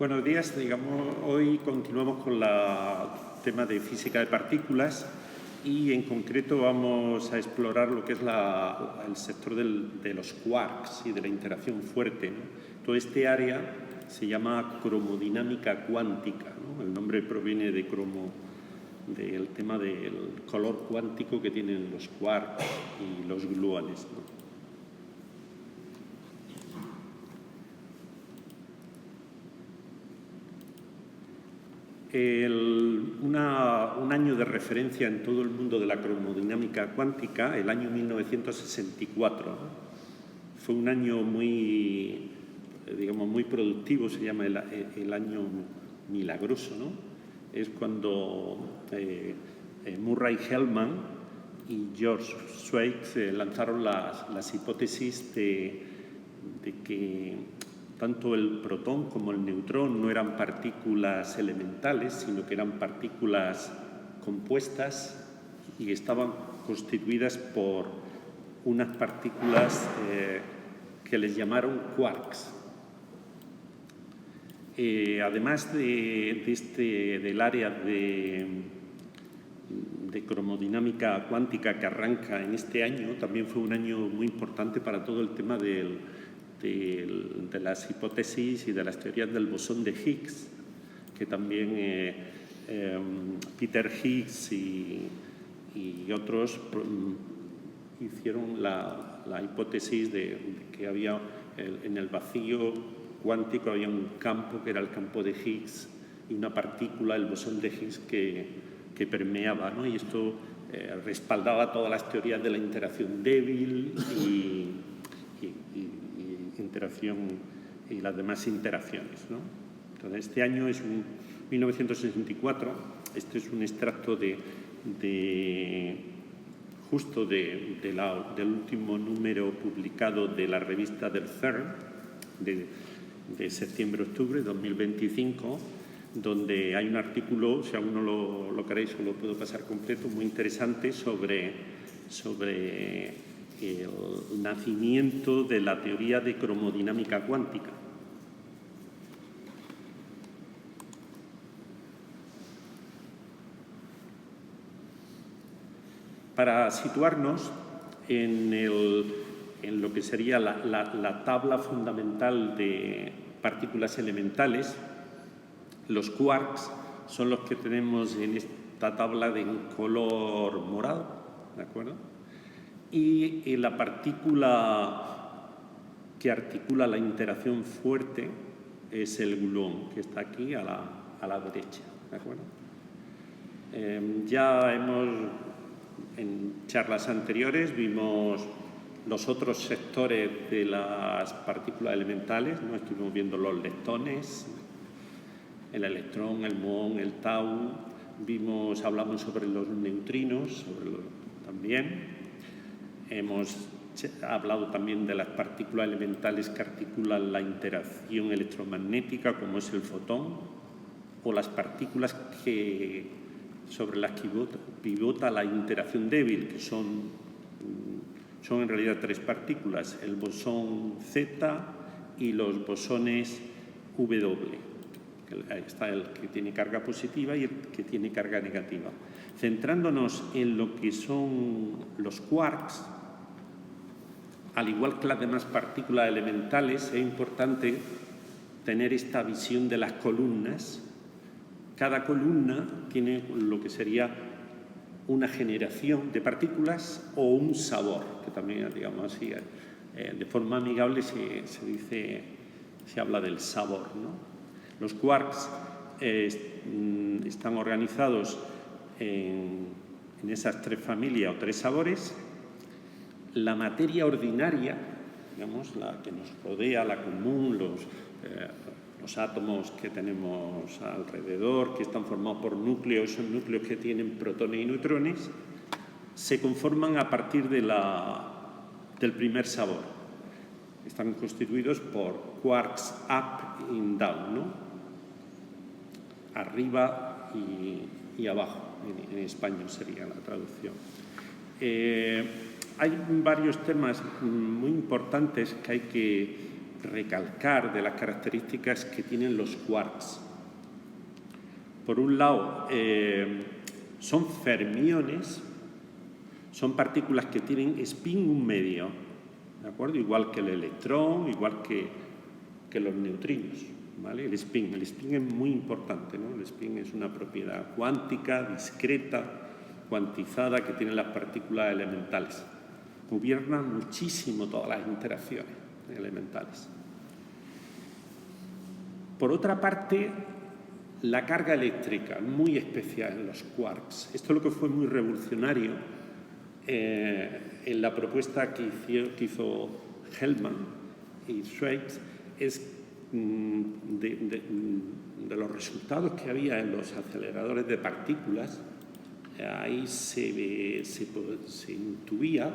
Buenos días. Hoy continuamos con el tema de física de partículas y en concreto vamos a explorar lo que es el sector de los quarks y de la interacción fuerte, ¿no? Todo este área se llama cromodinámica cuántica, ¿no? El nombre proviene del tema del color cuántico que tienen los quarks y los gluones, ¿no? Un año de referencia en todo el mundo de la cromodinámica cuántica, el año 1964, fue un año muy productivo, se llama el año milagroso, ¿no? Es cuando Murray Gell-Mann y George Schweitz lanzaron las hipótesis de que tanto el protón como el neutrón no eran partículas elementales, sino que eran partículas compuestas y estaban constituidas por unas partículas que les llamaron quarks. Además del área de cromodinámica cuántica que arranca en este año, también fue un año muy importante para todo el tema de las hipótesis y de las teorías del bosón de Higgs, que también Peter Higgs y otros hicieron la hipótesis de que había en el vacío cuántico había un campo que era el campo de Higgs y una partícula, el bosón de Higgs, que permeaba, ¿no? Y esto respaldaba todas las teorías de la interacción débil y las demás interacciones, ¿no? Entonces, este año es 1964. Este es un extracto del último número publicado de la revista del CERN de septiembre-octubre de 2025, donde hay un artículo, si aún no lo queréis, os lo puedo pasar completo, muy interesante sobre el nacimiento de la teoría de cromodinámica cuántica. Para situarnos en lo que sería la tabla fundamental de partículas elementales, los quarks son los que tenemos en esta tabla de color morado, ¿de acuerdo? Y la partícula que articula la interacción fuerte es el gluón, que está aquí a la derecha, ¿de acuerdo? En charlas anteriores vimos los otros sectores de las partículas elementales, ¿no? Estuvimos viendo los leptones, el electrón, el muón, el tau, hablamos sobre los neutrinos, también. Hemos hablado también de las partículas elementales que articulan la interacción electromagnética, como es el fotón, o las partículas sobre las que pivota la interacción débil, que son en realidad tres partículas, el bosón Z y los bosones W. Está el que tiene carga positiva y el que tiene carga negativa. Centrándonos en lo que son los quarks, al igual que las demás partículas elementales, es importante tener esta visión de las columnas. Cada columna tiene lo que sería una generación de partículas o un sabor, que también, digamos así, de forma amigable se habla del sabor, ¿no? Los quarks están organizados en esas tres familias o tres sabores. La materia ordinaria, digamos, la que nos rodea, la común, los átomos que tenemos alrededor, que están formados por núcleos, son núcleos que tienen protones y neutrones, se conforman a partir del primer sabor. Están constituidos por quarks up y down, ¿no? Arriba y abajo, en español sería la traducción. Hay varios temas muy importantes que hay que recalcar de las características que tienen los quarks. Por un lado, son fermiones, son partículas que tienen spin un medio, ¿de acuerdo? Igual que el electrón, igual que los neutrinos, ¿vale? El spin es muy importante, ¿no? El spin es una propiedad cuántica, discreta, cuantizada que tienen las partículas elementales. Gobierna muchísimo todas las interacciones elementales. Por otra parte, la carga eléctrica, muy especial en los quarks. Esto es lo que fue muy revolucionario en la propuesta que hizo Hellman y Schweitzer, es de los resultados que había en los aceleradores de partículas. Ahí se intuía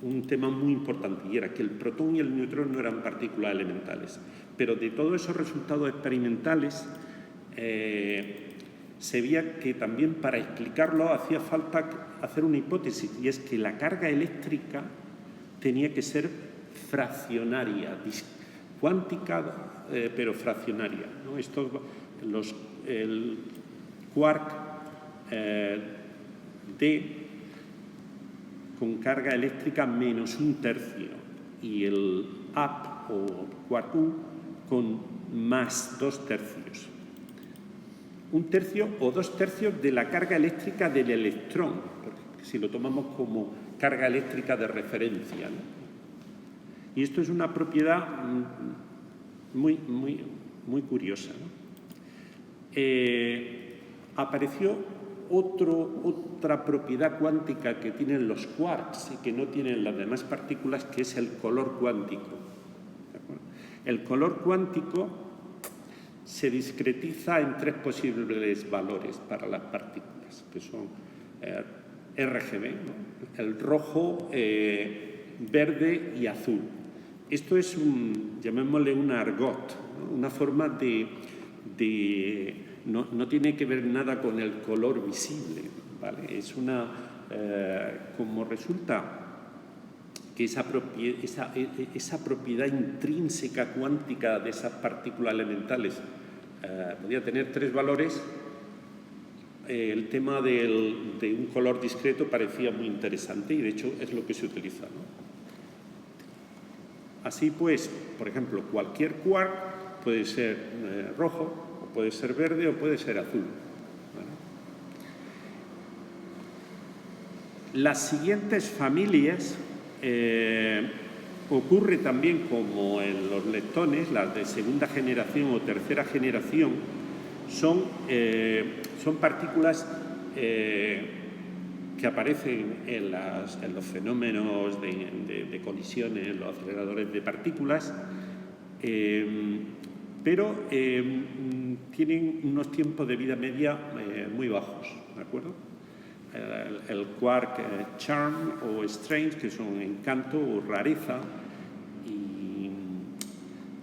un tema muy importante, y era que el protón y el neutrón no eran partículas elementales. Pero de todos esos resultados experimentales se veía que también para explicarlo hacía falta hacer una hipótesis, y es que la carga eléctrica tenía que ser fraccionaria, cuántica, pero fraccionaria, ¿no? El quark D con carga eléctrica menos un tercio y el up o quark U con más 2/3. Un tercio o 2/3 de la carga eléctrica del electrón, si lo tomamos como carga eléctrica de referencia, ¿no? Y esto es una propiedad muy curiosa, ¿no? Apareció otra propiedad cuántica que tienen los quarks y que no tienen las demás partículas, que es el color cuántico. ¿De acuerdo? El color cuántico se discretiza en 3 posibles valores para las partículas, que son RGB, ¿no? El rojo, verde y azul. Esto es llamémosle un argot, ¿no? Una forma no tiene que ver nada con el color visible, ¿vale? Es como resulta que esa propiedad intrínseca cuántica de esas partículas elementales podía tener 3 valores, el tema de un color discreto parecía muy interesante, y de hecho es lo que se utiliza, ¿no? Así pues, por ejemplo, cualquier quark puede ser rojo, o puede ser verde, o puede ser azul, ¿vale? Las siguientes familias ocurre también como en los leptones, las de segunda generación o tercera generación, son partículas que aparecen en los fenómenos de colisiones, en los aceleradores de partículas, pero tienen unos tiempos de vida media muy bajos, ¿de acuerdo? El quark charm o strange, que son encanto o rareza,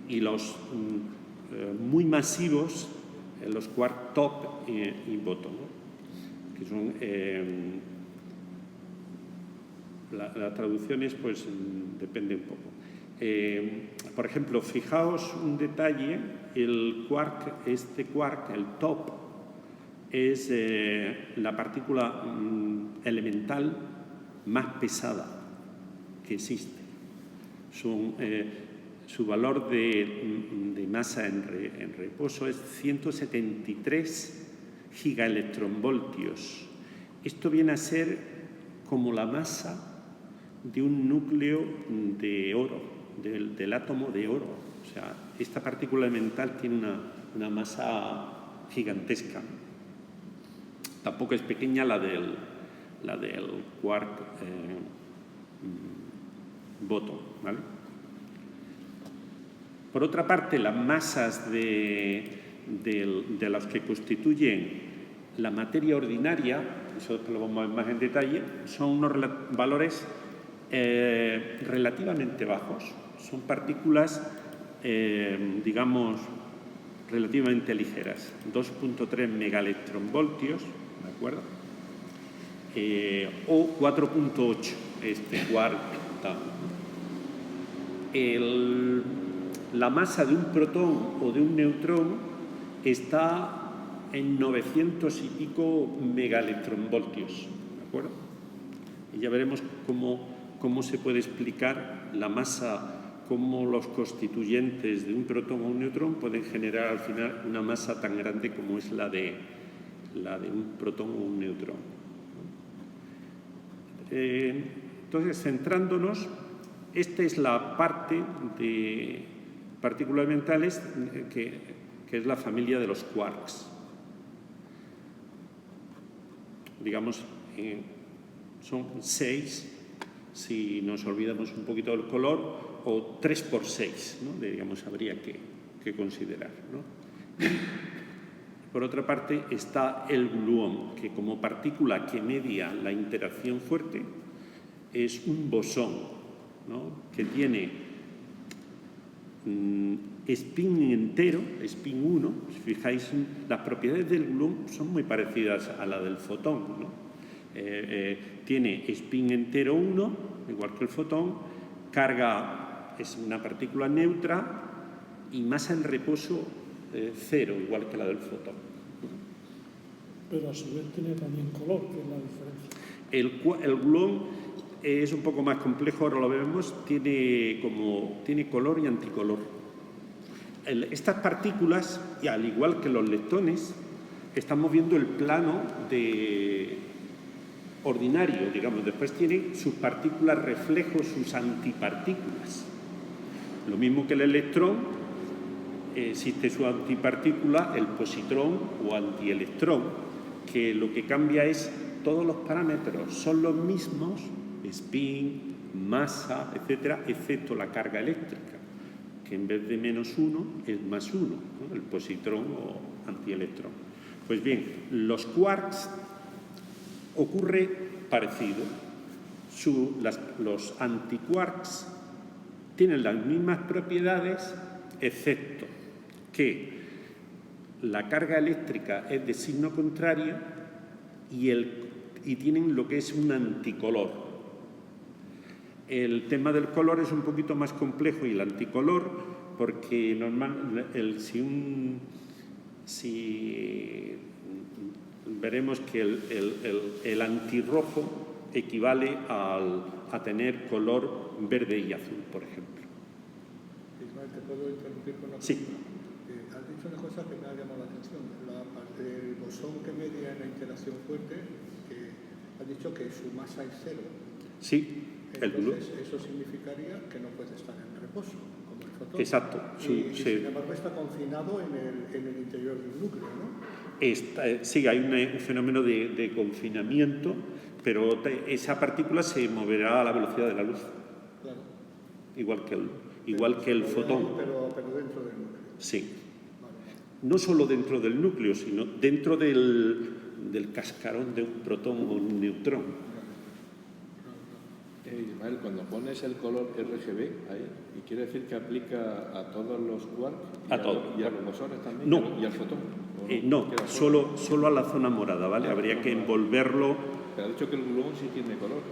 y los muy masivos, los quark top y bottom, ¿no? Que son las traducciones, pues depende un poco. Por ejemplo, fijaos un detalle: el quark, el top, es la partícula elemental más pesada que existe. Su valor de masa en reposo es 173 gigaelectronvoltios. Esto viene a ser como la masa de un núcleo de oro, del átomo de oro. O sea, esta partícula elemental tiene una masa gigantesca. Tampoco es pequeña la del quark bottom, ¿vale? Por otra parte, las masas de las que constituyen la materia ordinaria, eso lo vamos a ver más en detalle, son unos valores relativamente bajos. Son partículas, digamos, relativamente ligeras, 2.3 megaelectronvoltios, ¿de acuerdo? O 4.8 quark down. la masa de un protón o de un neutrón está en 900 y pico megaelectronvoltios, ¿de acuerdo? Y ya veremos cómo se puede explicar la masa, cómo los constituyentes de un protón o un neutrón pueden generar al final una masa tan grande como es la de un protón o un neutrón. Entonces, centrándonos, esta es la parte de partículas elementales que es la familia de los quarks. Digamos, son 6, si nos olvidamos un poquito del color, o 3 por 6, ¿no? Digamos, habría que considerar, ¿no? Por otra parte está el gluón, que como partícula que media la interacción fuerte es un bosón, ¿no? Que tiene spin entero, spin 1. Si fijáis, las propiedades del gluón son muy parecidas a la del fotón, ¿no? Tiene spin entero 1, igual que el fotón, carga es una partícula neutra y masa en reposo 0, igual que la del fotón. Pero a su vez tiene también color, que es la diferencia. El gluón es un poco más complejo, ahora lo vemos, tiene color y anticolor. Estas partículas, y al igual que los leptones, estamos viendo el plano ordinario, digamos. Después tienen sus partículas reflejos, sus antipartículas. Lo mismo que el electrón, existe su antipartícula, el positrón o antielectrón, que lo que cambia es todos los parámetros son los mismos, spin, masa, etcétera, excepto la carga eléctrica, que en vez de -1 es +1, ¿no? El positrón o antielectrón. Pues bien, los quarks ocurre parecido. Los antiquarks tienen las mismas propiedades, excepto que la carga eléctrica es de signo contrario y tienen lo que es un anticolor. El tema del color es un poquito más complejo y el anticolor, porque veremos que el antirrojo equivale a tener color verde y azul, por ejemplo. Ismael, ¿te puedo interrumpir con una cosa? Sí. Has dicho una cosa que me ha llamado la atención. El bosón que media en la interacción fuerte, has dicho que su masa es 0. Sí. Entonces, eso significaría que no puede estar en reposo, como el fotón. Exacto. Sin embargo, está confinado en el interior del núcleo, ¿no? Sí, hay un fenómeno de confinamiento, pero esa partícula se moverá a la velocidad de la luz. Claro. Igual que el fotón. Pero dentro del núcleo. Sí. Vale. No solo dentro del núcleo, sino dentro del cascarón de un protón o un neutrón. Ismael, cuando pones el color RGB ahí, ¿y quiere decir que aplica a todos los quarks y a los bosores también? No. ¿Y al fotón? No, solo a la zona morada, ¿vale? Habría que envolverlo. Pero ha dicho que el gluón sí tiene color.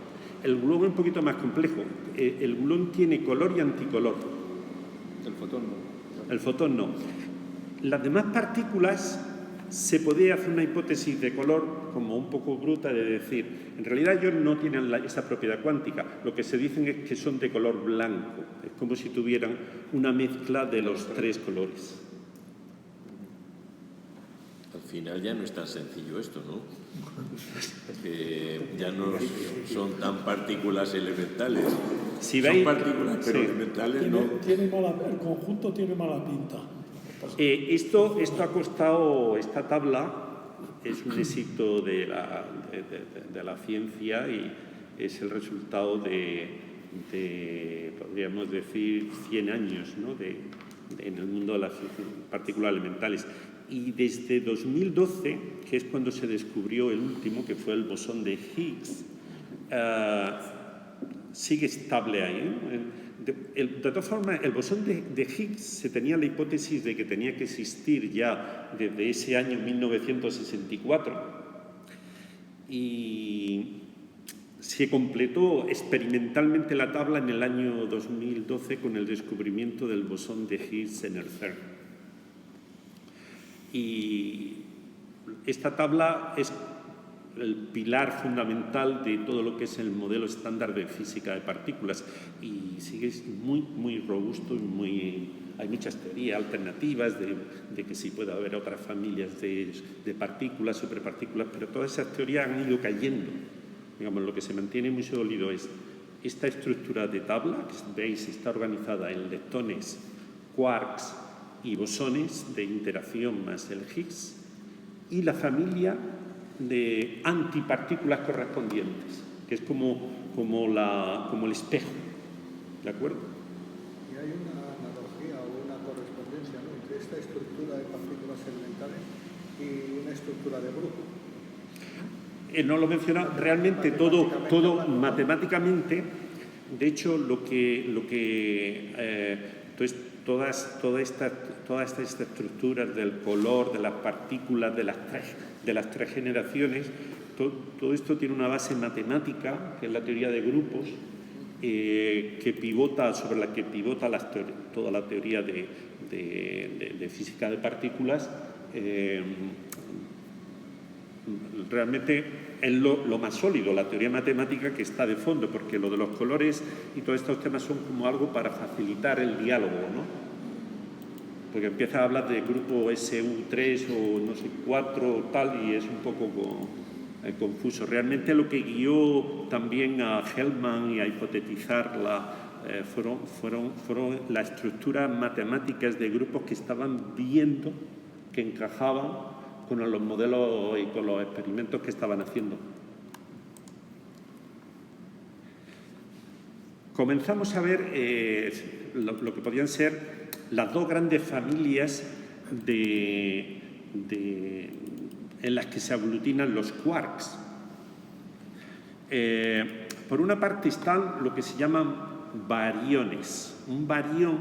El gluón es un poquito más complejo. El gluón tiene color y anticolor. El fotón no. El fotón no. Las demás partículas se podría hacer una hipótesis de color como un poco bruta de decir, en realidad ellos no tienen esa propiedad cuántica, lo que se dicen es que son de color blanco, es como si tuvieran una mezcla de los 3 colores. Al final ya no es tan sencillo esto, ¿no? Ya no son tan partículas elementales. Si son veis, partículas, pero sí. elementales no. El conjunto tiene mala pinta. Esto ha costado, esta tabla es un éxito de la ciencia y es el resultado de podríamos decir, 100 años, ¿no? en el mundo de las partículas elementales. Y desde 2012, que es cuando se descubrió el último, que fue el bosón de Higgs, sigue estable ahí, ¿no? De todas formas, el bosón de Higgs se tenía la hipótesis de que tenía que existir ya desde ese año 1964 y Se completó experimentalmente la tabla en el año 2012 con el descubrimiento del bosón de Higgs en el CERN. Y esta tabla es el pilar fundamental de todo lo que es el modelo estándar de física de partículas y sigue muy, muy robusto y hay muchas teorías alternativas de que sí puede haber otras familias de partículas, superpartículas, pero todas esas teorías han ido cayendo. Digamos, lo que se mantiene muy sólido es esta estructura de tabla, que veis está organizada en leptones, quarks y bosones de interacción más el Higgs, y la familia de antipartículas correspondientes, que es como el espejo, ¿de acuerdo? Y hay una analogía o una correspondencia, ¿no?, entre esta estructura de partículas elementales y una estructura de grupo. No lo menciona realmente todo matemáticamente. De hecho, todas estas estructuras del color, de las partículas, de las tres generaciones, todo esto tiene una base matemática, que es la teoría de grupos, sobre la que pivota toda la teoría de física de partículas. Realmente es lo más sólido, la teoría matemática que está de fondo, porque lo de los colores y todos estos temas son como algo para facilitar el diálogo, ¿no? Porque empieza a hablar de grupo SU3 o no sé 4 o tal, y es un poco confuso. Realmente lo que guió también a Hellman y a hipotetizar fueron las estructuras matemáticas de grupos que estaban viendo que encajaban con los modelos y con los experimentos que estaban haciendo. Comenzamos a ver lo que podían ser las dos grandes familias en las que se aglutinan los quarks. Por una parte están lo que se llaman bariones. Un barión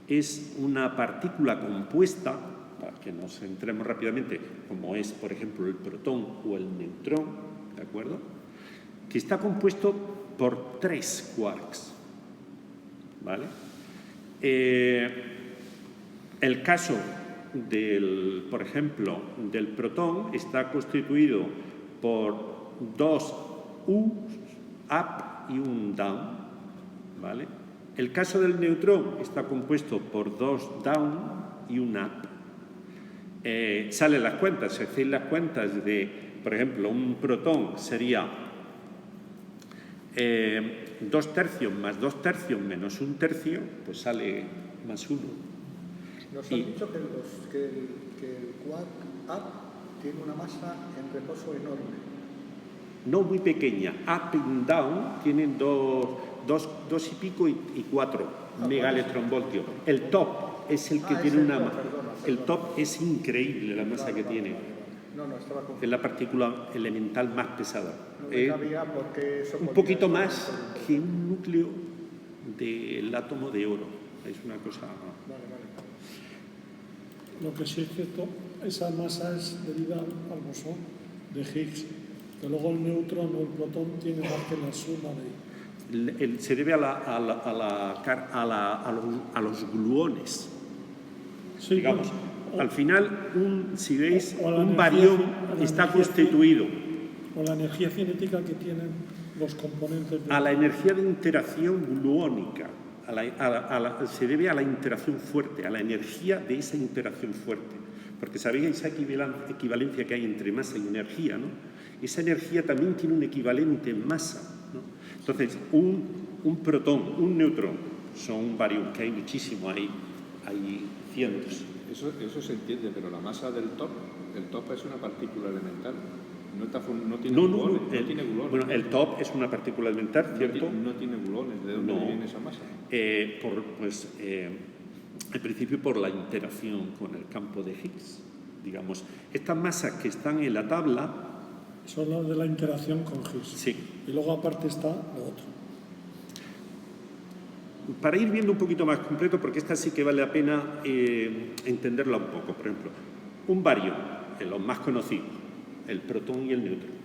es una partícula compuesta, para que nos centremos rápidamente, como es, por ejemplo, el protón o el neutrón, ¿de acuerdo?, que está compuesto por 3 quarks, ¿vale? El caso por ejemplo, del protón está constituido por 2 up y un down, ¿vale? El caso del neutrón está compuesto por 2 down y un up. Salen las cuentas, es decir, las cuentas por ejemplo, un protón sería 2 tercios más 2 tercios menos 1 tercio, pues sale más 1. Nos han dicho que el quark up tiene una masa en reposo enorme. No muy pequeña. Up y down tienen 2 y pico y 4 megaelectronvoltios. El top es el que tiene una masa. El top es increíble la masa que tiene. Es la partícula elemental más pesada. Un poquito más que un núcleo del átomo de oro. Es una cosa... Lo que sí es cierto, esa masa es debida al bosón de Higgs, que luego el neutrón o el protón tiene más que la suma de... Se debe a los gluones. Sí, digamos. Al final, si veis, un barión está constituido. O la energía cinética que tienen los componentes. A la energía de interacción gluónica. Se debe a la interacción fuerte, a la energía de esa interacción fuerte. Porque sabéis esa equivalencia que hay entre masa y energía, ¿no? Esa energía también tiene un equivalente en masa, ¿no? Entonces, un protón, un neutrón, son un barión, que hay muchísimo, hay cientos. Eso se entiende, pero la masa del top, el top es una partícula elemental. No tiene gluones. Bueno, el top es una partícula elemental, ¿cierto? No tiene gluones. ¿De dónde viene esa masa? En principio por la interacción con el campo de Higgs. Digamos, estas masas que están en la tabla... Son las de la interacción con Higgs. Sí. Y luego aparte está lo otro. Para ir viendo un poquito más completo, porque esta sí que vale la pena entenderla un poco. Por ejemplo, un barión, los más conocidos, el protón y el neutrón.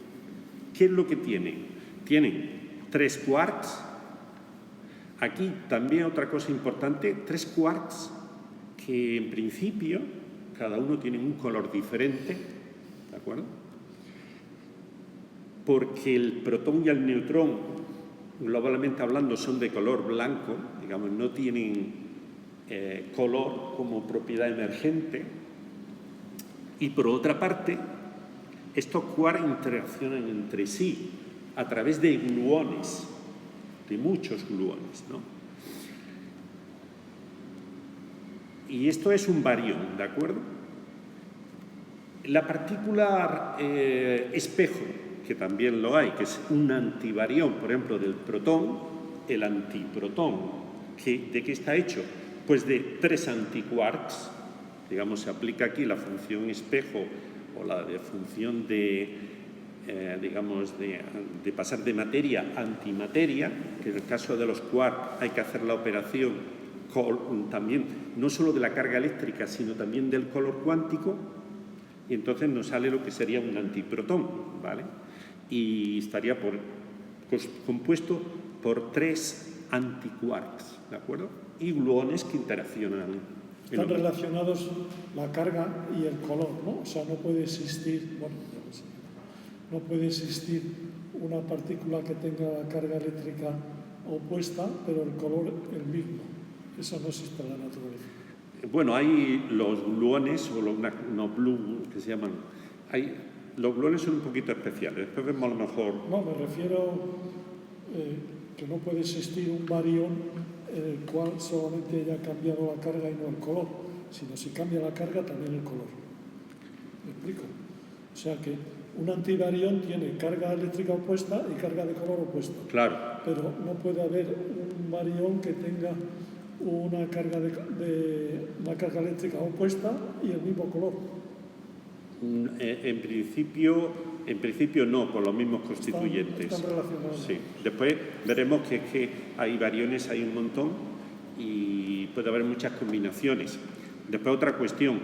¿Qué es lo que tienen? tienen 3 quarks. Aquí también otra cosa importante, 3 quarks que en principio cada uno tiene un color diferente, ¿de acuerdo? Porque el protón y el neutrón, globalmente hablando, son de color blanco, digamos, no tienen color como propiedad emergente. Y por otra parte, estos quarks interaccionan entre sí a través de gluones, de muchos gluones, ¿no? Y esto es un barión, ¿de acuerdo? La partícula espejo, que también lo hay, que es un antibarión, por ejemplo, del protón, el antiprotón, ¿de qué está hecho? Pues de 3 antiquarks. Digamos, se aplica aquí la función espejo o la de función digamos, de pasar de materia a antimateria, que en el caso de los quarks hay que hacer la operación también, no solo de la carga eléctrica, sino también del color cuántico, y entonces nos sale lo que sería un antiprotón, ¿vale? Y estaría compuesto por 3 antiquarks, ¿de acuerdo? Y gluones que interaccionan. Están relacionados la carga y el color, ¿no? O sea, no puede existir, bueno, no puede existir una partícula que tenga la carga eléctrica opuesta, pero el color el mismo. Eso no existe en la naturaleza. Bueno, hay los gluones, o los blue, que se llaman. Los gluones son un poquito especiales. Después vemos a lo mejor. No, me refiero que no puede existir un barión en el cual solamente haya cambiado la carga y no el color, sino si cambia la carga también el color. ¿Me explico? O sea que un antibarión tiene carga eléctrica opuesta y carga de color opuesto. Claro. Pero no puede haber un barión que tenga una carga eléctrica opuesta y el mismo color. En principio no, por los mismos constituyentes. Están relacionados. Sí. Después veremos que hay variones, hay un montón y puede haber muchas combinaciones. Después otra cuestión,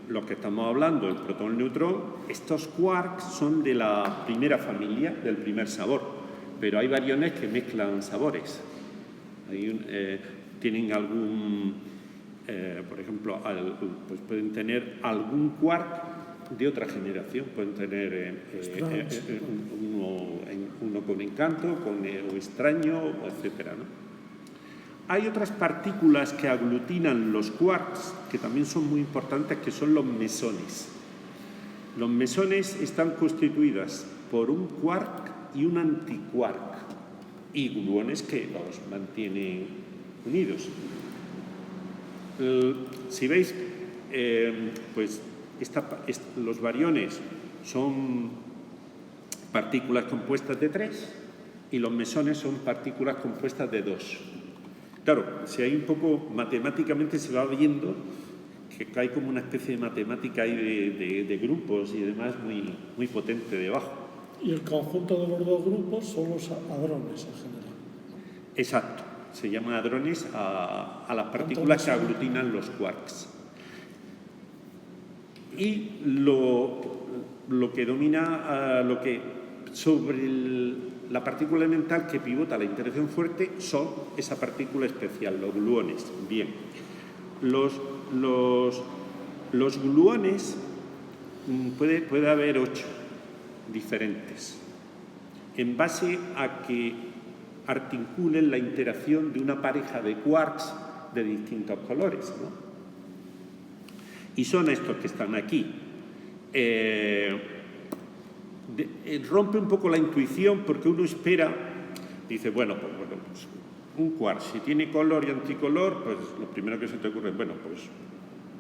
lo que estamos hablando, el protón, el neutrón, estos quarks son de la primera familia, del primer sabor, pero hay variones que mezclan sabores. Tienen algún, por ejemplo, pues pueden tener algún quark de otra generación, pueden tener uno con encanto, o extraño, etcétera, ¿no? Hay otras partículas que aglutinan los quarks, que también son muy importantes, que son los mesones. Los mesones están constituidas por un quark y un antiquark, y gluones que los mantienen unidos. Si veis, pues los bariones son partículas compuestas de 3 y los mesones son partículas compuestas de 2. Claro, si hay un poco, matemáticamente se va viendo que hay como una especie de matemática ahí de grupos y demás muy, muy potente debajo. Y el conjunto de los dos grupos son los hadrones en general. Exacto, se llaman hadrones a las partículas que aglutinan los quarks. Y lo que domina, sobre la partícula elemental que pivota la interacción fuerte son esa partícula especial, los gluones. Bien, los gluones puede haber 8 diferentes, en base a que articulen la interacción de una pareja de quarks de distintos colores, ¿no? Y son estos que están aquí. Rompe un poco la intuición porque uno espera, dice, bueno, pues un quark, si tiene color y anticolor, pues lo primero que se te ocurre es, bueno, pues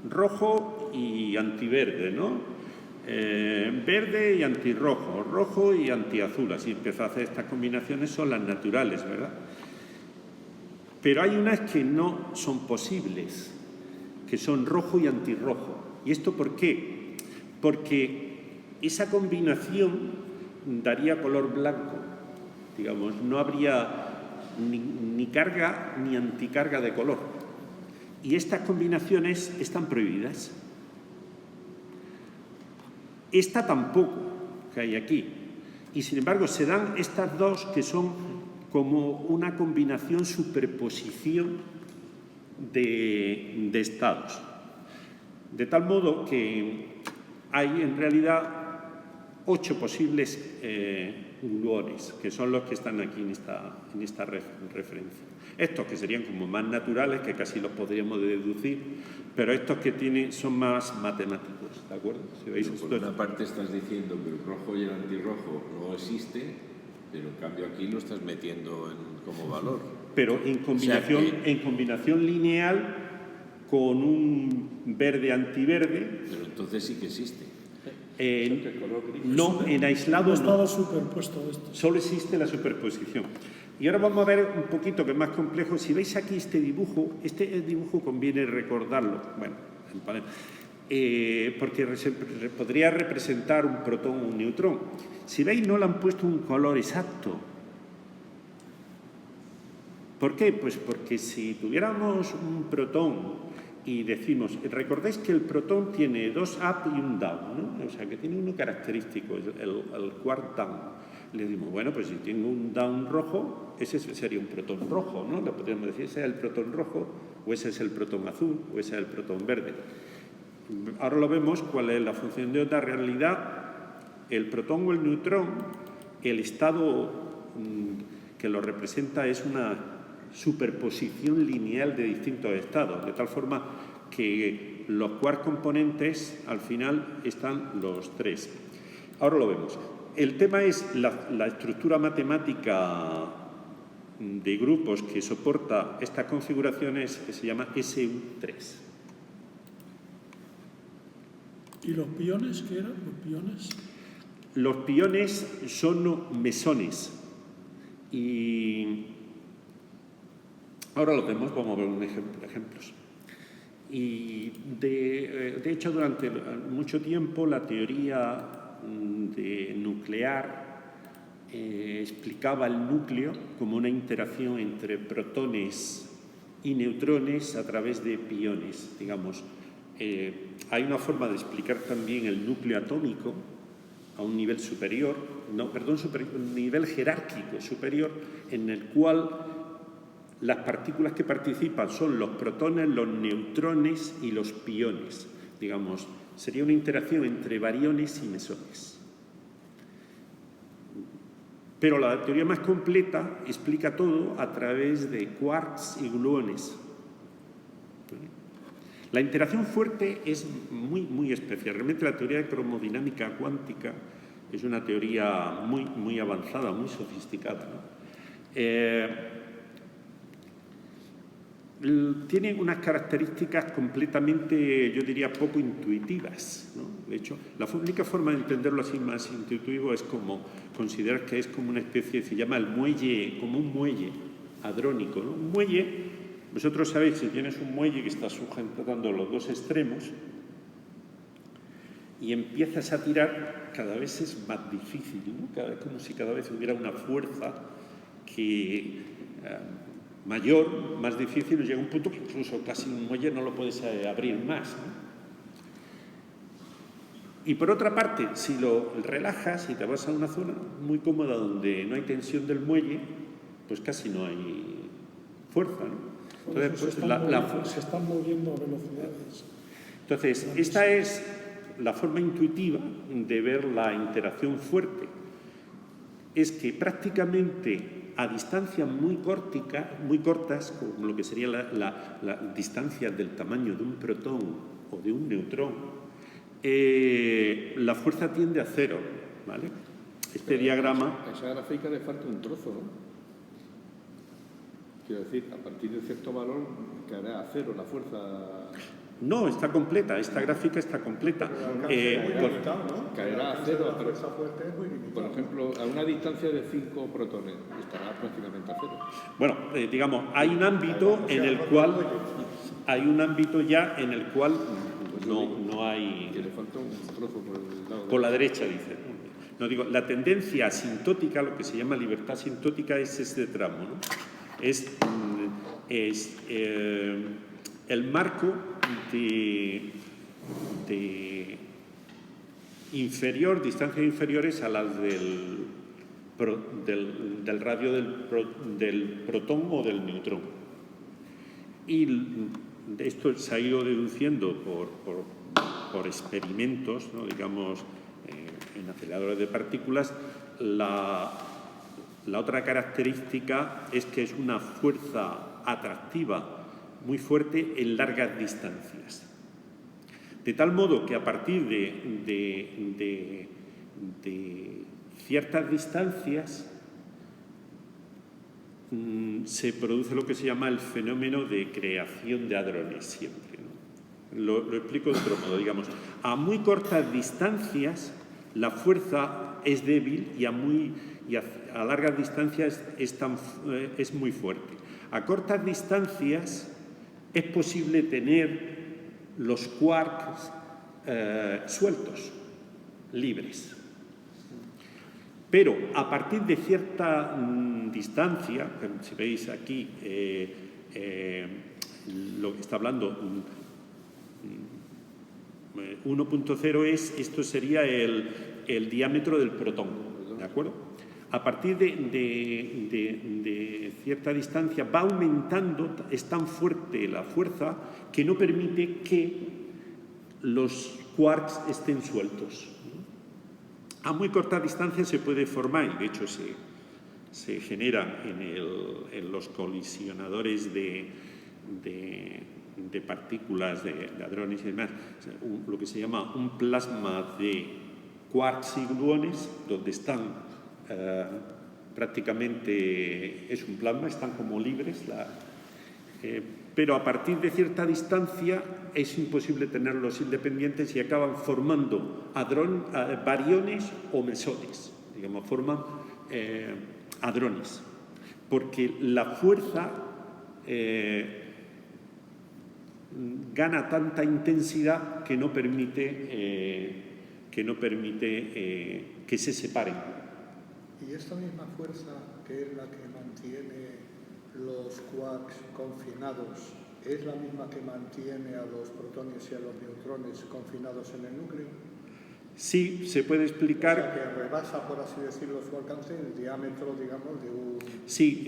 rojo y antiverde, ¿no? Verde y antirrojo, rojo y antiazul, así empieza a hacer estas combinaciones, son las naturales, ¿verdad? Pero hay unas que no son posibles, que son rojo y antirrojo. ¿Y esto por qué? Porque esa combinación daría color blanco, digamos, no habría ni carga ni anticarga de color. Y estas combinaciones están prohibidas. Esta tampoco, que hay aquí. Y sin embargo se dan estas dos que son como una combinación, superposición de estados. De tal modo que hay en realidad 8 posibles gluones, que son los que están aquí en esta referencia. Estos que serían como más naturales, que casi los podríamos deducir, pero estos que son más matemáticos, ¿de acuerdo? Si veis Por una parte estás diciendo que el rojo y el antirrojo no existe, pero en cambio aquí lo estás metiendo como valor. Pero en combinación lineal con un verde antiverde. Pero entonces sí que existe. No, en aislado no. Estaba superpuesto esto. Solo existe la superposición. Y ahora vamos a ver un poquito que es más complejo. Si veis aquí este dibujo conviene recordarlo. Bueno, porque podría representar un protón o un neutrón. Si veis, no le han puesto un color exacto. ¿Por qué? Pues porque si tuviéramos un protón y decimos, recordáis que el protón tiene 2 up y un down, ¿no? O sea, que tiene uno característico, el quark down. Le decimos, bueno, pues si tengo un down rojo, ese sería un protón rojo, ¿no? Le podríamos decir, ese es el protón rojo, o ese es el protón azul, o ese es el protón verde. Ahora lo vemos, cuál es la función de onda. En realidad, el protón o el neutrón, el estado que lo representa es una superposición lineal de distintos estados, de tal forma que los quark componentes al final están los 3. Ahora lo vemos. El tema es la estructura matemática de grupos que soporta estas configuraciones, que se llama SU3. ¿Y los piones qué eran? ¿Los piones? Los piones son mesones. Y ahora lo vemos, vamos a ver un ejemplos. Y de hecho, durante mucho tiempo la teoría nuclear explicaba el núcleo como una interacción entre protones y neutrones a través de piones, digamos. Hay una forma de explicar también el núcleo atómico a un nivel superior, un nivel jerárquico superior, en el cual las partículas que participan son los protones, los neutrones y los piones. Digamos, sería una interacción entre bariones y mesones. Pero la teoría más completa explica todo a través de quarks y gluones. La interacción fuerte es muy especial. Realmente la teoría de cromodinámica cuántica es una teoría muy avanzada, muy sofisticada, ¿no? Tiene unas características completamente, yo diría, poco intuitivas, ¿no? De hecho, la única forma de entenderlo así más intuitivo es como considerar que es como una especie, se llama el muelle, como un muelle hadrónico, ¿no? Un muelle, vosotros sabéis, si tienes un muelle que está sujetando los dos extremos y empiezas a tirar, cada vez es más difícil, ¿no? Como si cada vez hubiera una fuerza que mayor, más difícil, llega a un punto que incluso casi un muelle no lo puedes abrir más, ¿no? Y por otra parte, si lo relajas y te vas a una zona muy cómoda donde no hay tensión del muelle, pues casi no hay fuerza, ¿no? Entonces, se están moviendo a velocidades. Entonces, esta es la forma intuitiva de ver la interacción fuerte. Es que prácticamente a distancias muy cortas, como lo que sería la distancia del tamaño de un protón o de un neutrón, la fuerza tiende a cero, ¿vale? Este diagrama... A esa gráfica le falta un trozo, ¿no? Quiero decir, a partir de cierto valor caerá a cero la fuerza... No, está completa, esta gráfica está completa. Caerá a cero, pero por ejemplo, a una distancia de 5 protones estará prácticamente a cero. Bueno, digamos, hay un ámbito en el cual no hay... Que le falta un trozo por el lado. Por la derecha, dice. No digo, la tendencia asintótica, lo que se llama libertad asintótica, es este tramo, ¿no? Es el marco de distancias inferiores a las del del radio del protón o del neutrón. Y esto se ha ido deduciendo por experimentos, ¿no? Digamos, en aceleradores de partículas. La otra característica es que es una fuerza atractiva muy fuerte en largas distancias. De tal modo que a partir de ciertas distancias se produce lo que se llama el fenómeno de creación de hadrones siempre, ¿no? Lo explico de otro modo, digamos. A muy cortas distancias la fuerza es débil y a largas distancias es muy fuerte. A cortas distancias es posible tener los quarks sueltos, libres. Pero a partir de cierta distancia, si veis aquí, lo que está hablando 1.0 esto sería el diámetro del protón, ¿de acuerdo? A partir de cierta distancia va aumentando, es tan fuerte la fuerza que no permite que los quarks estén sueltos. A muy corta distancia se puede formar, y de hecho se genera en los colisionadores de partículas, de hadrones y demás, lo que se llama un plasma de quarks y gluones, donde están prácticamente, es un plasma, están como libres, pero a partir de cierta distancia es imposible tenerlos independientes y acaban formando bariones o mesones, digamos, forman hadrones, porque la fuerza gana tanta intensidad que no permite que se separen. ¿Y esta misma fuerza, que es la que mantiene los quarks confinados, es la misma que mantiene a los protones y a los neutrones confinados en el núcleo? Sí, se puede explicar. O sea, que rebasa, por así decirlo, su alcance, el diámetro, digamos, de un... Sí,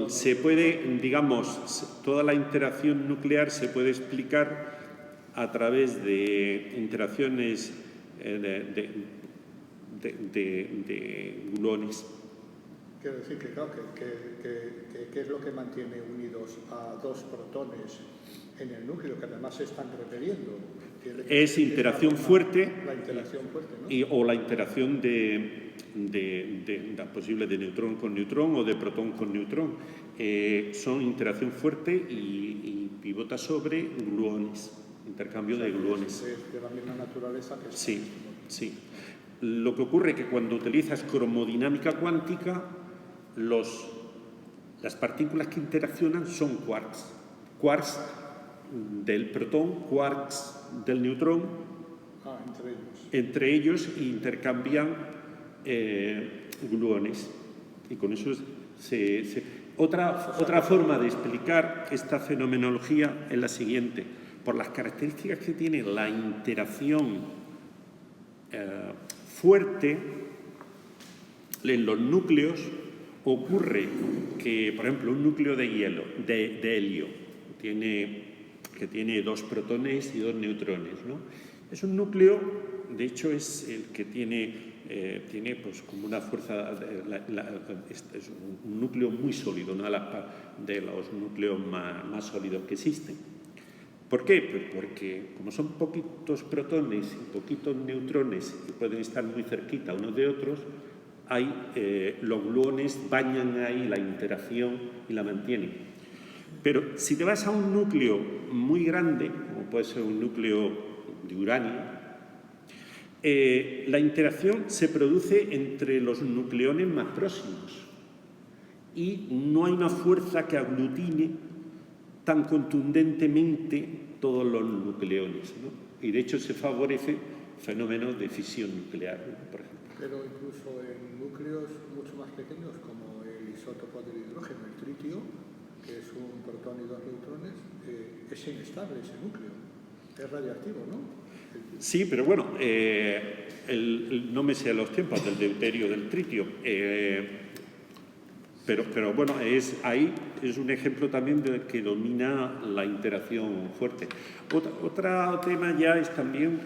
se puede, digamos, toda la interacción nuclear se puede explicar a través de interacciones de gluones. Quiero decir que, claro, que es lo que mantiene unidos a dos protones en el núcleo, que además se están repeliendo. Es interacción fuerte, la interacción fuerte, ¿no? o la interacción posible de neutrón con neutrón o de protón con neutrón. Son interacción fuerte y pivota sobre gluones, intercambio de gluones. Es de la misma naturaleza que... Sí, sí. Lo que ocurre es que cuando utilizas cromodinámica cuántica, las partículas que interaccionan son quarks. Quarks del protón, quarks del neutrón. Entre ellos intercambian gluones. Y con eso otra forma de explicar esta fenomenología es la siguiente. Por las características que tiene la interacción fuerte en los núcleos, ocurre que, por ejemplo, un núcleo de helio, que tiene dos protones y dos neutrones, ¿no? Es un núcleo, de hecho, es el que tiene pues como una fuerza, es un núcleo muy sólido, uno de los núcleos más sólidos que existen. ¿Por qué? Pues porque como son poquitos protones y poquitos neutrones y pueden estar muy cerquita unos de otros, los gluones bañan ahí la interacción y la mantienen. Pero si te vas a un núcleo muy grande, como puede ser un núcleo de uranio, la interacción se produce entre los nucleones más próximos y no hay una fuerza que aglutine tan contundentemente todos los nucleones, ¿no? Y de hecho se favorece fenómenos de fisión nuclear, ¿no? Por ejemplo. Pero incluso en núcleos mucho más pequeños, como el isótopo del hidrógeno, el tritio, que es un protón y dos neutrones, es inestable ese núcleo. Es radiactivo, ¿no? Sí, pero bueno, no me sé los tiempos del deuterio, del tritio. Pero bueno, ahí es un ejemplo también de que domina la interacción fuerte. Otro tema ya es también,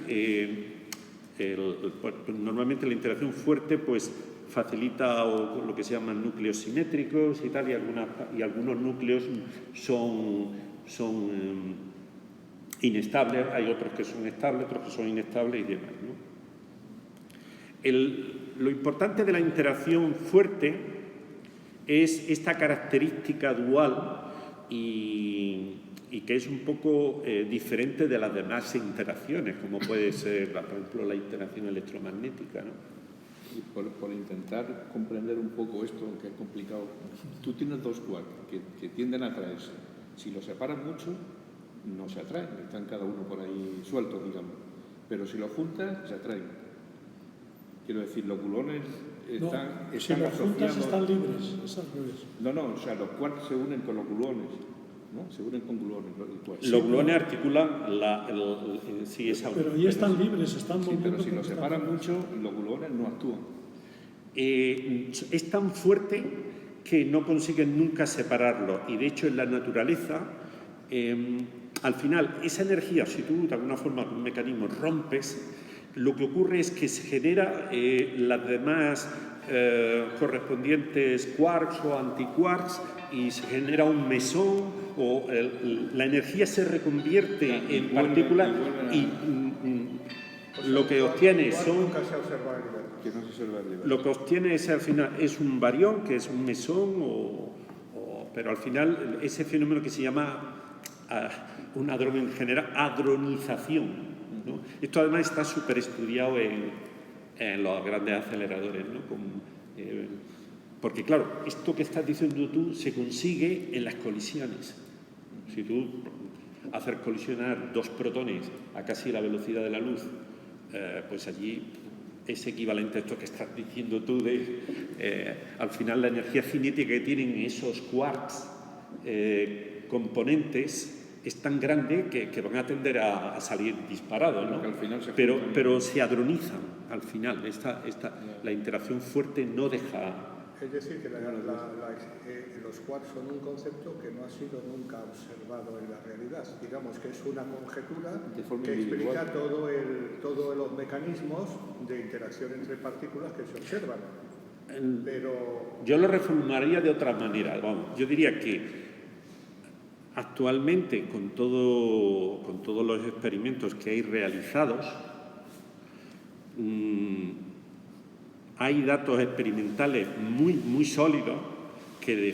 normalmente la interacción fuerte pues facilita lo que se llaman núcleos simétricos y tal, y algunos núcleos son inestables, hay otros que son estables, otros que son inestables y demás, ¿no? Lo importante de la interacción fuerte es esta característica dual y que es un poco diferente de las demás interacciones, como puede ser, por ejemplo, la interacción electromagnética, ¿no? Y por intentar comprender un poco esto, que es complicado, tú tienes dos quarks que tienden a atraerse. Si los separas mucho, no se atraen, están cada uno por ahí sueltos, digamos. Pero si los juntas, se atraen. Quiero decir, los gluones están si los juntas asociados... están libres, es al revés. No, o sea, los quarks se unen con los gluones, ¿no? Se unen con gluones. Los gluones articulan sí, esa pero ahí están libres, están moviendo. Pero si los separan mucho, los gluones no actúan. Es tan fuerte que no consiguen nunca separarlo. Y de hecho, en la naturaleza, al final, esa energía, si tú de alguna forma con un mecanismo rompes, lo que ocurre es que se genera las demás correspondientes quarks o antiquarks y se genera un mesón o la energía se reconvierte en partículas y lo que obtiene son... Nunca se observa el nivel. Que no se observa el nivel. Lo que obtiene al final es un barión, que es un mesón, pero al final ese fenómeno que se llama en general hadronización, ¿no? Esto además está súper estudiado en los grandes aceleradores, ¿no? Porque claro, esto que estás diciendo tú se consigue en las colisiones. Si tú haces colisionar dos protones a casi la velocidad de la luz, pues allí es equivalente a esto que estás diciendo tú al final la energía cinética que tienen esos quarks componentes es tan grande que van a tender a salir disparados, ¿no? Al final pero se hadronizan al final. La interacción fuerte no deja... Es decir, que los quarks son un concepto que no ha sido nunca observado en la realidad. Digamos que es una conjetura que explica todos los mecanismos de interacción entre partículas que se observan. Pero... Yo lo reformularía de otra manera. Vamos, yo diría que actualmente, con todos los experimentos que hay realizados, hay datos experimentales muy sólidos que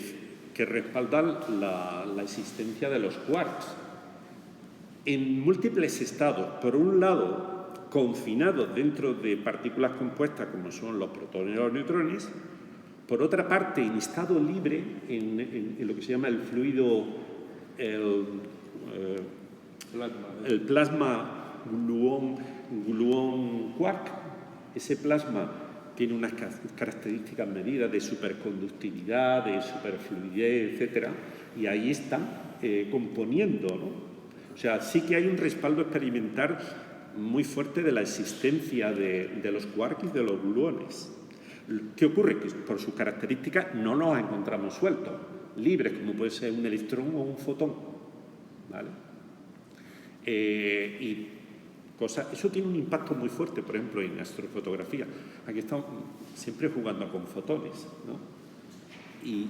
respaldan la existencia de los quarks en múltiples estados. Por un lado, confinados dentro de partículas compuestas como son los protones y los neutrones. Por otra parte, en estado libre, en lo que se llama el fluido, el plasma gluón quark. Ese plasma tiene unas características medidas de superconductividad, de superfluidez, etc. Y ahí están componiendo, ¿no? O sea, sí que hay un respaldo experimental muy fuerte de la existencia de los quarks y de los gluones. ¿Qué ocurre? Que por sus características no los encontramos sueltos, libres, como puede ser un electrón o un fotón, ¿vale? Eso tiene un impacto muy fuerte, por ejemplo, en astrofotografía. Aquí estamos siempre jugando con fotones, ¿no? Y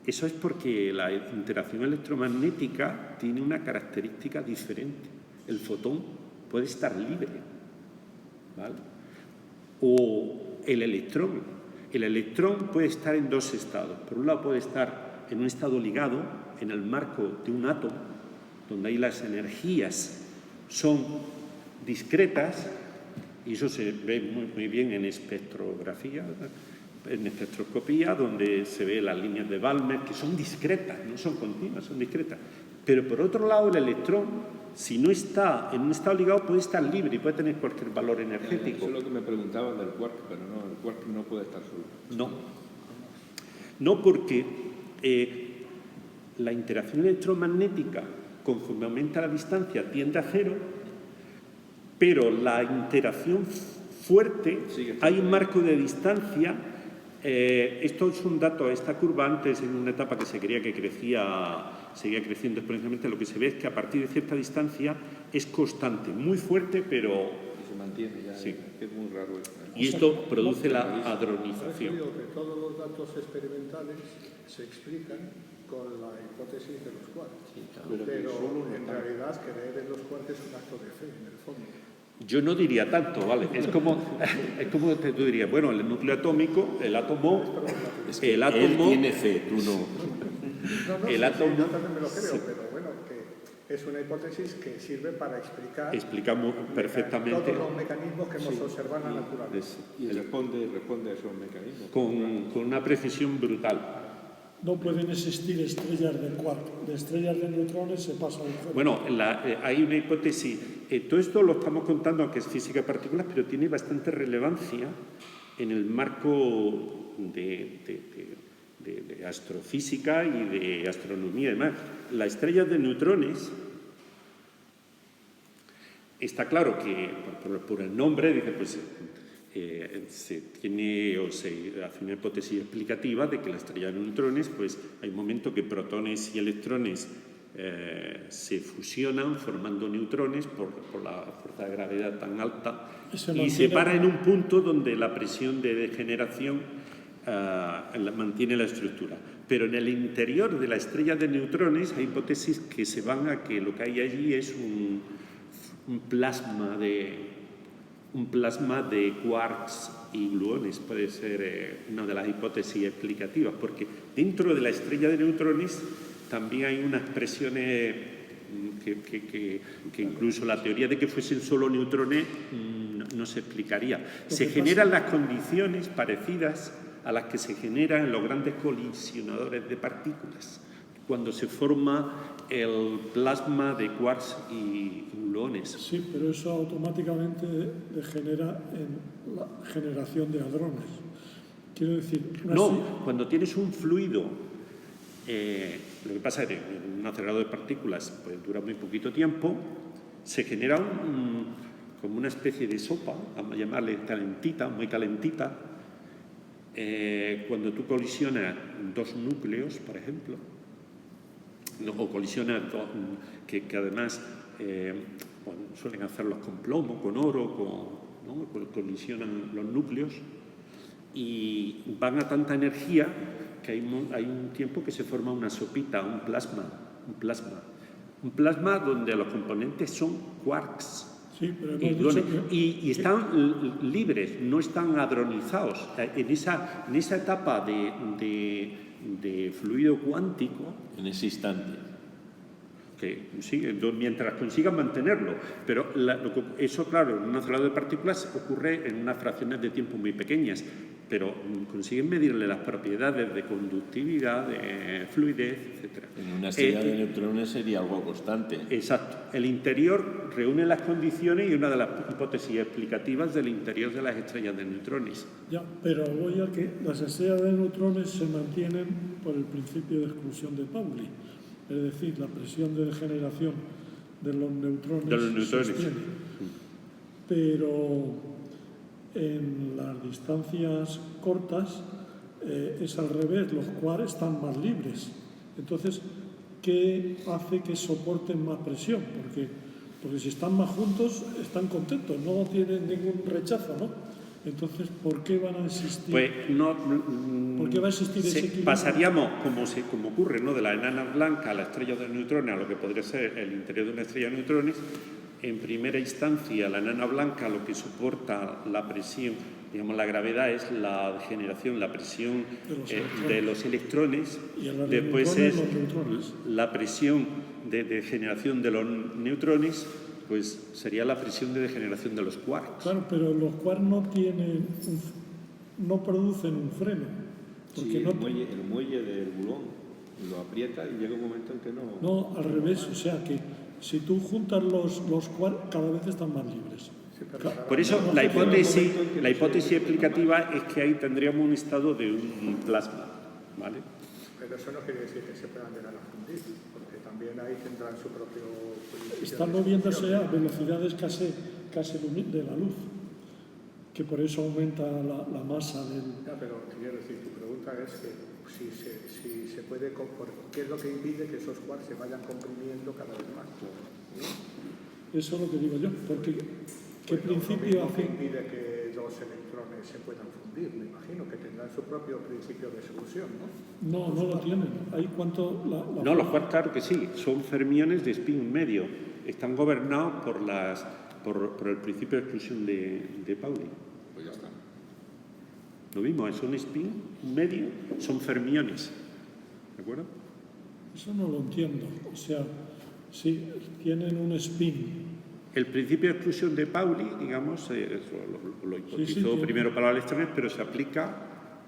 eso es porque la interacción electromagnética tiene una característica diferente. El fotón puede estar libre, ¿vale? O el electrón. El electrón puede estar en dos estados. Por un lado puede estar en un estado ligado, en el marco de un átomo, donde ahí las energías son discretas, y eso se ve muy bien en espectrografía, en espectroscopía, donde se ve las líneas de Balmer, que son discretas, no son continuas, son discretas. Pero por otro lado, el electrón, si no está en un estado ligado, puede estar libre y puede tener cualquier valor energético. Eso es lo que me preguntaban del quark, pero no, el quark no puede estar solo. No porque la interacción electromagnética conforme aumenta la distancia tiende a cero, pero la interacción fuerte, hay un marco de distancia. Esto es un dato, esta curva antes en una etapa que se creía que seguía creciendo exponencialmente, lo que se ve es que a partir de cierta distancia es constante, muy fuerte, pero se mantiene ya, sí. Es muy raro esto. Y esto produce la Por eso hadronización. digo que todos los datos experimentales se explican con la hipótesis de los quarks. Pero En realidad, creer en los quarks es un acto de fe, en el fondo. Yo no diría tanto, ¿vale? Es como tú dirías, bueno, el núcleo atómico, el átomo... Es que él tiene fe, tú no. El átomo... yo también me lo creo, pero bueno, que es una hipótesis que sirve para explicar... Explicamos perfectamente... todos los mecanismos que hemos observado en la naturaleza. Y responde a esos mecanismos. Con una precisión brutal. No pueden existir estrellas de quark. De estrellas de neutrones se pasa a un juego. Bueno, hay una hipótesis. Todo esto lo estamos contando, aunque es física de partículas, pero tiene bastante relevancia en el marco de astrofísica y de astronomía y demás. Las estrellas de neutrones, está claro que por el nombre, dice, pues se tiene o se hace una hipótesis explicativa de que la estrella de neutrones, pues hay un momento que protones y electrones se fusionan formando neutrones por la fuerza de gravedad tan alta y se para en un punto donde la presión de degeneración mantiene la estructura. Pero en el interior de la estrella de neutrones hay hipótesis que se van a que lo que hay allí es un plasma de quarks y gluones. Puede ser una de las hipótesis explicativas, porque dentro de la estrella de neutrones también hay unas presiones que incluso la teoría de que fuesen solo neutrones no se explicaría. Se generan las condiciones parecidas a las que se generan en los grandes colisionadores de partículas, cuando se forma el plasma de quarks y gluones. Sí, pero eso automáticamente degenera en la generación de hadrones. Quiero decir... Cuando tienes un fluido, lo que pasa es que en un acelerador de partículas pues, dura muy poquito tiempo, se genera como una especie de sopa, vamos a llamarle calentita, muy calentita. Cuando tú colisionas dos núcleos, por ejemplo, o colisionas que además suelen hacerlos con plomo, con oro, colisionan los núcleos y van a tanta energía que hay un tiempo que se forma una sopita, un plasma donde los componentes son quarks. Sí, pero y están libres, no están hadronizados. En esa etapa de fluido cuántico... En ese instante. Que sí, mientras consigan mantenerlo. Pero eso, claro, en un acelerador de partículas ocurre en unas fracciones de tiempo muy pequeñas, pero consiguen medirle las propiedades de conductividad, de fluidez, etc. En una estrella de neutrones sería algo constante. Exacto. El interior reúne las condiciones y una de las hipótesis explicativas del interior de las estrellas de neutrones. Ya, pero voy a que las estrellas de neutrones se mantienen por el principio de exclusión de Pauli. Es decir, la presión de degeneración de los neutrones. Se sostiene. Pero en las distancias cortas es al revés, los quarks están más libres. Entonces, ¿qué hace que soporten más presión? Porque si están más juntos, están contentos, no tienen ningún rechazo, ¿no? Entonces, ¿por qué van a existir? Pues no. ¿Por qué va a existir ese equilibrio? Pasaríamos, como ocurre, ¿no? De la enana blanca a la estrella de neutrones, a lo que podría ser el interior de una estrella de neutrones. En primera instancia, la enana blanca lo que soporta la presión, digamos, la gravedad es la degeneración, la presión de los electrones. Y en la después neutrones, es los neutrones. la presión de degeneración de los neutrones, pues sería la presión de degeneración de los quarks. Claro, pero los quarks no producen un freno. Porque Sí, el muelle del gluón lo aprieta y llega un momento en que no... No, al revés, o sea que si tú juntas los quarks, cada vez están más libres. Por eso la hipótesis explicativa es que ahí tendríamos un estado de un plasma, ¿vale? Pero eso no quiere decir que se puedan llegar a fundir, porque también ahí tendrán su propio principio. Están de moviéndose a distribución. velocidades casi de la luz, que por eso aumenta la masa del... Ya, pero quiero decir, tu pregunta es que si se puede, ¿qué es lo que impide que esos quarks se vayan comprimiendo cada vez más? ¿No? Eso es lo que digo yo, porque ¿qué Pues principio lo que hace? impide que dos electrones se puedan fundir? Me imagino que tendrán su propio principio de fusión, ¿no? No lo tienen. Ahí cuánto No, los quarks claro que sí, son fermiones de spin medio. Están gobernados por el principio de exclusión de Pauli. Pues ya está. Lo mismo, es un spin medio, son fermiones. ¿De acuerdo? Eso no lo entiendo. O sea, sí, tienen un spin. El principio de exclusión de Pauli, digamos, eso lo hipotizó primero para los electrones, pero se aplica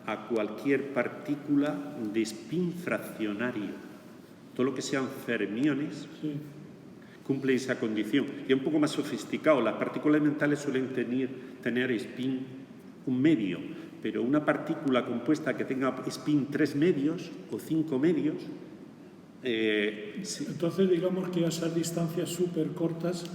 a cualquier partícula de spin fraccionario. Todo lo que sean fermiones cumple esa condición. Y es un poco más sofisticado. Las partículas elementales suelen tener spin un medio, pero una partícula compuesta que tenga spin 3 medios o 5 medios... Entonces, digamos que a esas distancias súper cortas,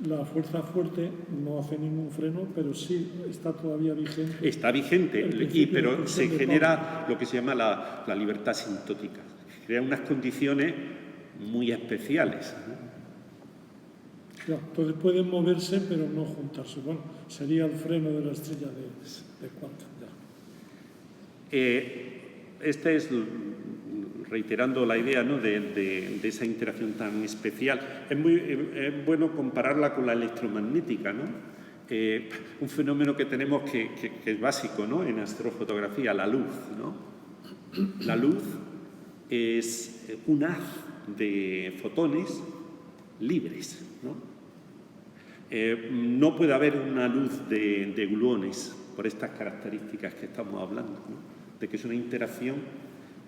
la fuerza fuerte no hace ningún freno, pero sí está todavía vigente. Está vigente, pero se de genera lo que se llama la libertad asintótica. Crea unas condiciones muy especiales, ¿no? Claro, entonces pueden moverse, pero no juntarse. Bueno, sería el freno de la estrella de Quantum. Este es, reiterando la idea, ¿no?, de esa interacción tan especial. Es bueno compararla con la electromagnética, ¿no? Un fenómeno que tenemos que es básico, ¿no?, en astrofotografía, la luz, ¿no? La luz es un haz de fotones libres, ¿no? No puede haber una luz de gluones por estas características que estamos hablando, ¿no?, de que es una interacción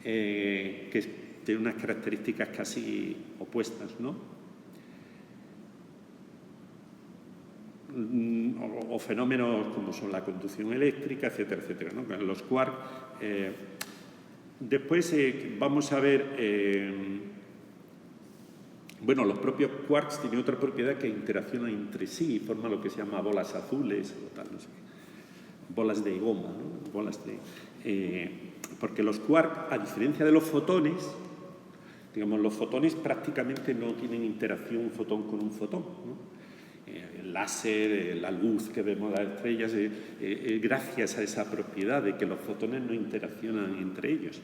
que tiene unas características casi opuestas, ¿no? O fenómenos como son la conducción eléctrica, etcétera, etcétera, ¿no? Los quarks. Después vamos a ver, bueno, los propios quarks tienen otra propiedad, que interaccionan entre sí y forman lo que se llama bolas azules o tal, no sé qué. Bolas de goma, ¿no? Bolas de... porque los quarks, a diferencia de los fotones, digamos, los fotones prácticamente no tienen interacción un fotón con un fotón, ¿no? El láser, la luz que vemos de las estrellas, gracias a esa propiedad de que los fotones no interaccionan entre ellos.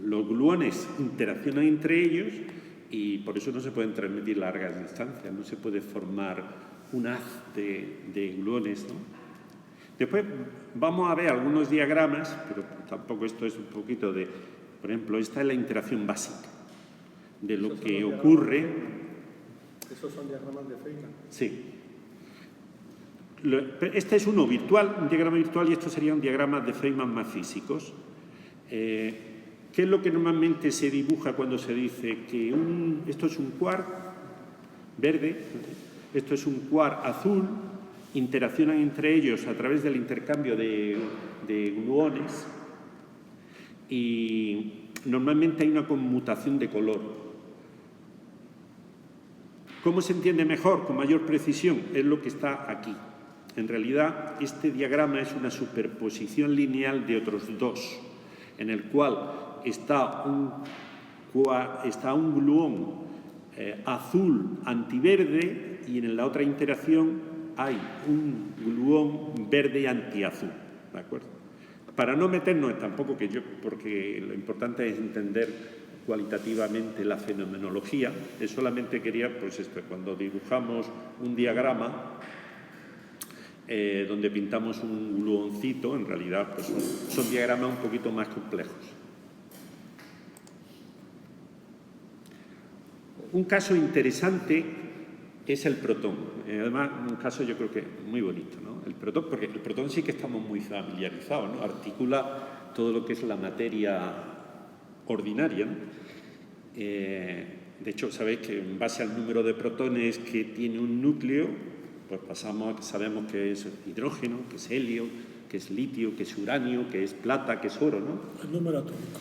Los gluones interaccionan entre ellos y por eso no se pueden transmitir largas distancias, no se puede formar un haz de gluones, ¿no? Después vamos a ver algunos diagramas, pero tampoco esto es un poquito de... Por ejemplo, esta es la interacción básica de lo que ocurre... ¿Esos son diagramas de Feynman? Sí. Este es uno virtual, un diagrama virtual, y estos serían diagramas de Feynman más físicos. ¿Qué es lo que normalmente se dibuja cuando se dice que esto es un quark verde, esto es un quark azul, interaccionan entre ellos a través del intercambio de gluones y normalmente hay una conmutación de color. ¿Cómo se entiende mejor, con mayor precisión? Es lo que está aquí. En realidad, este diagrama es una superposición lineal de otros dos, en el cual está un gluón azul antiverde y en la otra interacción hay un gluón verde antiazul, ¿de acuerdo? Para no meternos tampoco porque lo importante es entender cualitativamente la fenomenología, solamente quería, pues esto, cuando dibujamos un diagrama donde pintamos un gluoncito, en realidad pues son diagramas un poquito más complejos. Un caso interesante es el protón. Además, un caso yo creo que muy bonito, ¿no? El protón, porque el protón sí que estamos muy familiarizados, ¿no? Articula todo lo que es la materia ordinaria, ¿no? De hecho, sabéis que en base al número de protones que tiene un núcleo, pues sabemos que es hidrógeno, que es helio, que es litio, que es uranio, que es plata, que es oro, ¿no? El número atómico.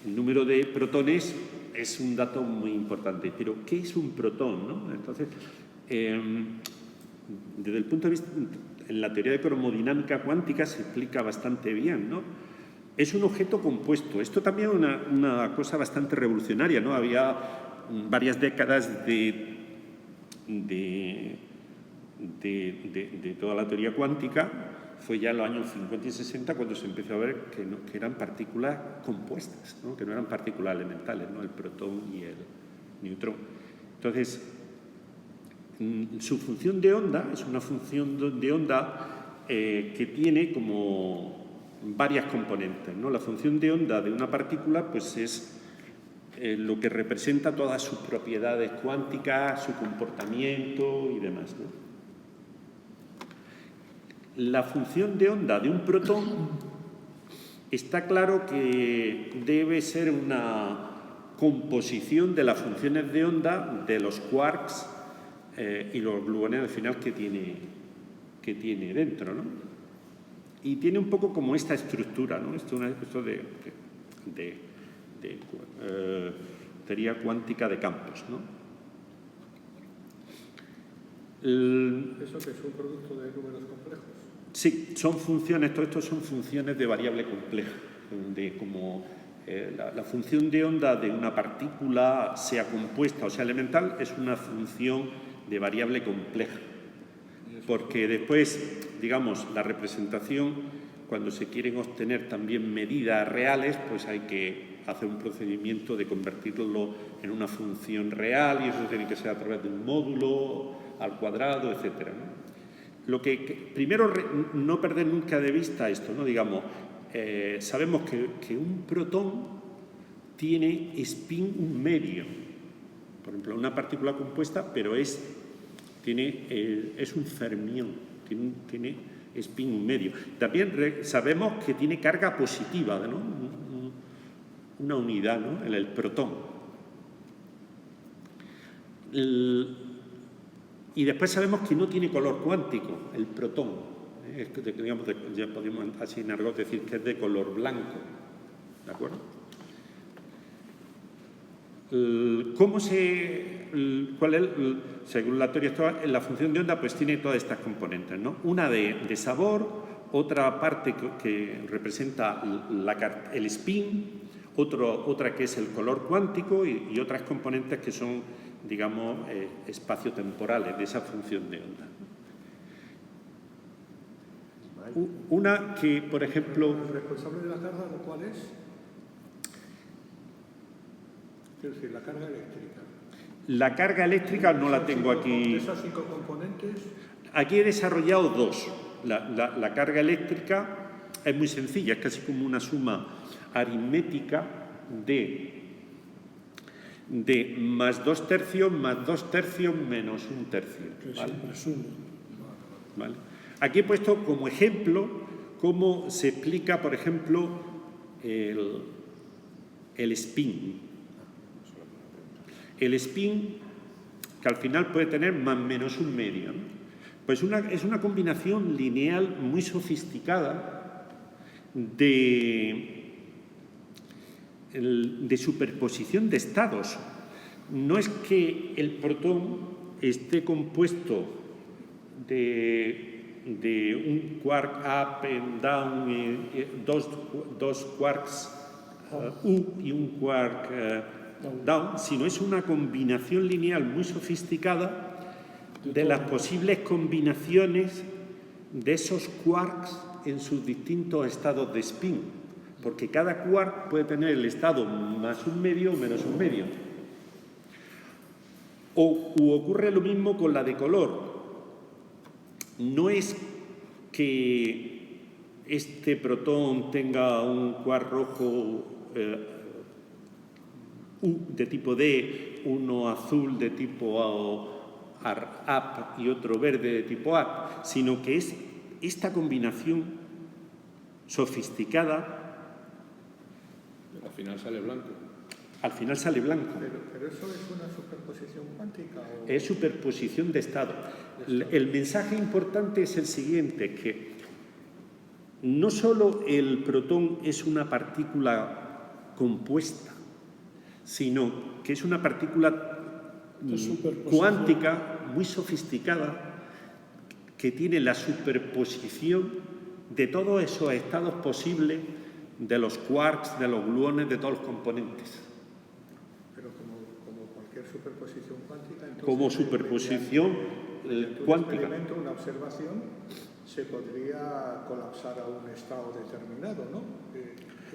El número de protones es un dato muy importante, pero ¿qué es un protón, no? Entonces, desde el punto de vista, en la teoría de cromodinámica cuántica se explica bastante bien, ¿no? Es un objeto compuesto. Esto también es una cosa bastante revolucionaria, ¿no? Había varias décadas de toda la teoría cuántica. Fue ya en los años 50 y 60 cuando se empezó a ver que eran partículas compuestas, ¿no? Que no eran partículas elementales, ¿no? El protón y el neutrón. Entonces, su función de onda es una función de onda que tiene como varias componentes, ¿no? La función de onda de una partícula pues es lo que representa todas sus propiedades cuánticas, su comportamiento y demás, ¿no? La función de onda de un protón está claro que debe ser una composición de las funciones de onda de los quarks y los gluones al final que tiene dentro, ¿no? Y tiene un poco como esta estructura, ¿no? Esto de teoría cuántica de campos, ¿no? ¿Eso que es un producto de números complejos? Sí, son funciones, todo esto son funciones de variable compleja, de como la función de onda de una partícula, sea compuesta o sea elemental, es una función de variable compleja. Porque después, digamos, la representación, cuando se quieren obtener también medidas reales, pues hay que hacer un procedimiento de convertirlo en una función real y eso tiene que ser a través de un módulo al cuadrado, etcétera, ¿no? Lo que primero, no perder nunca de vista esto, ¿no? Digamos, sabemos que un protón tiene spin un medio. Por ejemplo, una partícula compuesta, pero es un fermión, tiene spin un medio. También sabemos que tiene carga positiva, ¿no? Una unidad, ¿no? El protón. Y después sabemos que no tiene color cuántico, el protón. Digamos, ya podemos así en argot decir que es de color blanco. ¿De acuerdo? Según la teoría actual, la función de onda pues tiene todas estas componentes, ¿no? Una de sabor, otra parte que representa el spin, otra que es el color cuántico y otras componentes que son, digamos, espaciotemporales de esa función de onda. Una que, por ejemplo... ¿El responsable de la carga cuál es? Quiero decir, la carga eléctrica. La carga eléctrica no la tengo aquí. ¿De esas 5 componentes? Aquí he desarrollado dos. La carga eléctrica es muy sencilla, es casi como una suma aritmética de más 2 tercios más 2 tercios menos 1 tercio. ¿Vale? ¿Vale? Aquí he puesto como ejemplo cómo se explica, por ejemplo, el spin. El spin, que al final puede tener más menos un medio, ¿no? Pues es una combinación lineal muy sofisticada de superposición de estados. No es que el protón esté compuesto de un quark up and down, dos quarks up y un quark down, sino es una combinación lineal muy sofisticada de las posibles combinaciones de esos quarks en sus distintos estados de spin, porque cada quark puede tener el estado más un medio o menos un medio. U ocurre lo mismo con la de color. No es que este protón tenga un quark rojo U de tipo D, uno azul de tipo up y otro verde de tipo up, sino que es esta combinación sofisticada. Al final sale blanco. Al final sale blanco. ¿Pero eso es una superposición cuántica? ¿O? Es superposición de estado. El mensaje importante es el siguiente, que no solo el protón es una partícula compuesta, sino que es una partícula De superposición. cuántica muy sofisticada que tiene la superposición de todos esos estados posibles de los quarks, de los gluones, de todos los componentes. Pero como cualquier superposición cuántica, entonces, Como superposición mediante un cuántica. experimento, una observación, se podría colapsar a un estado determinado, ¿no?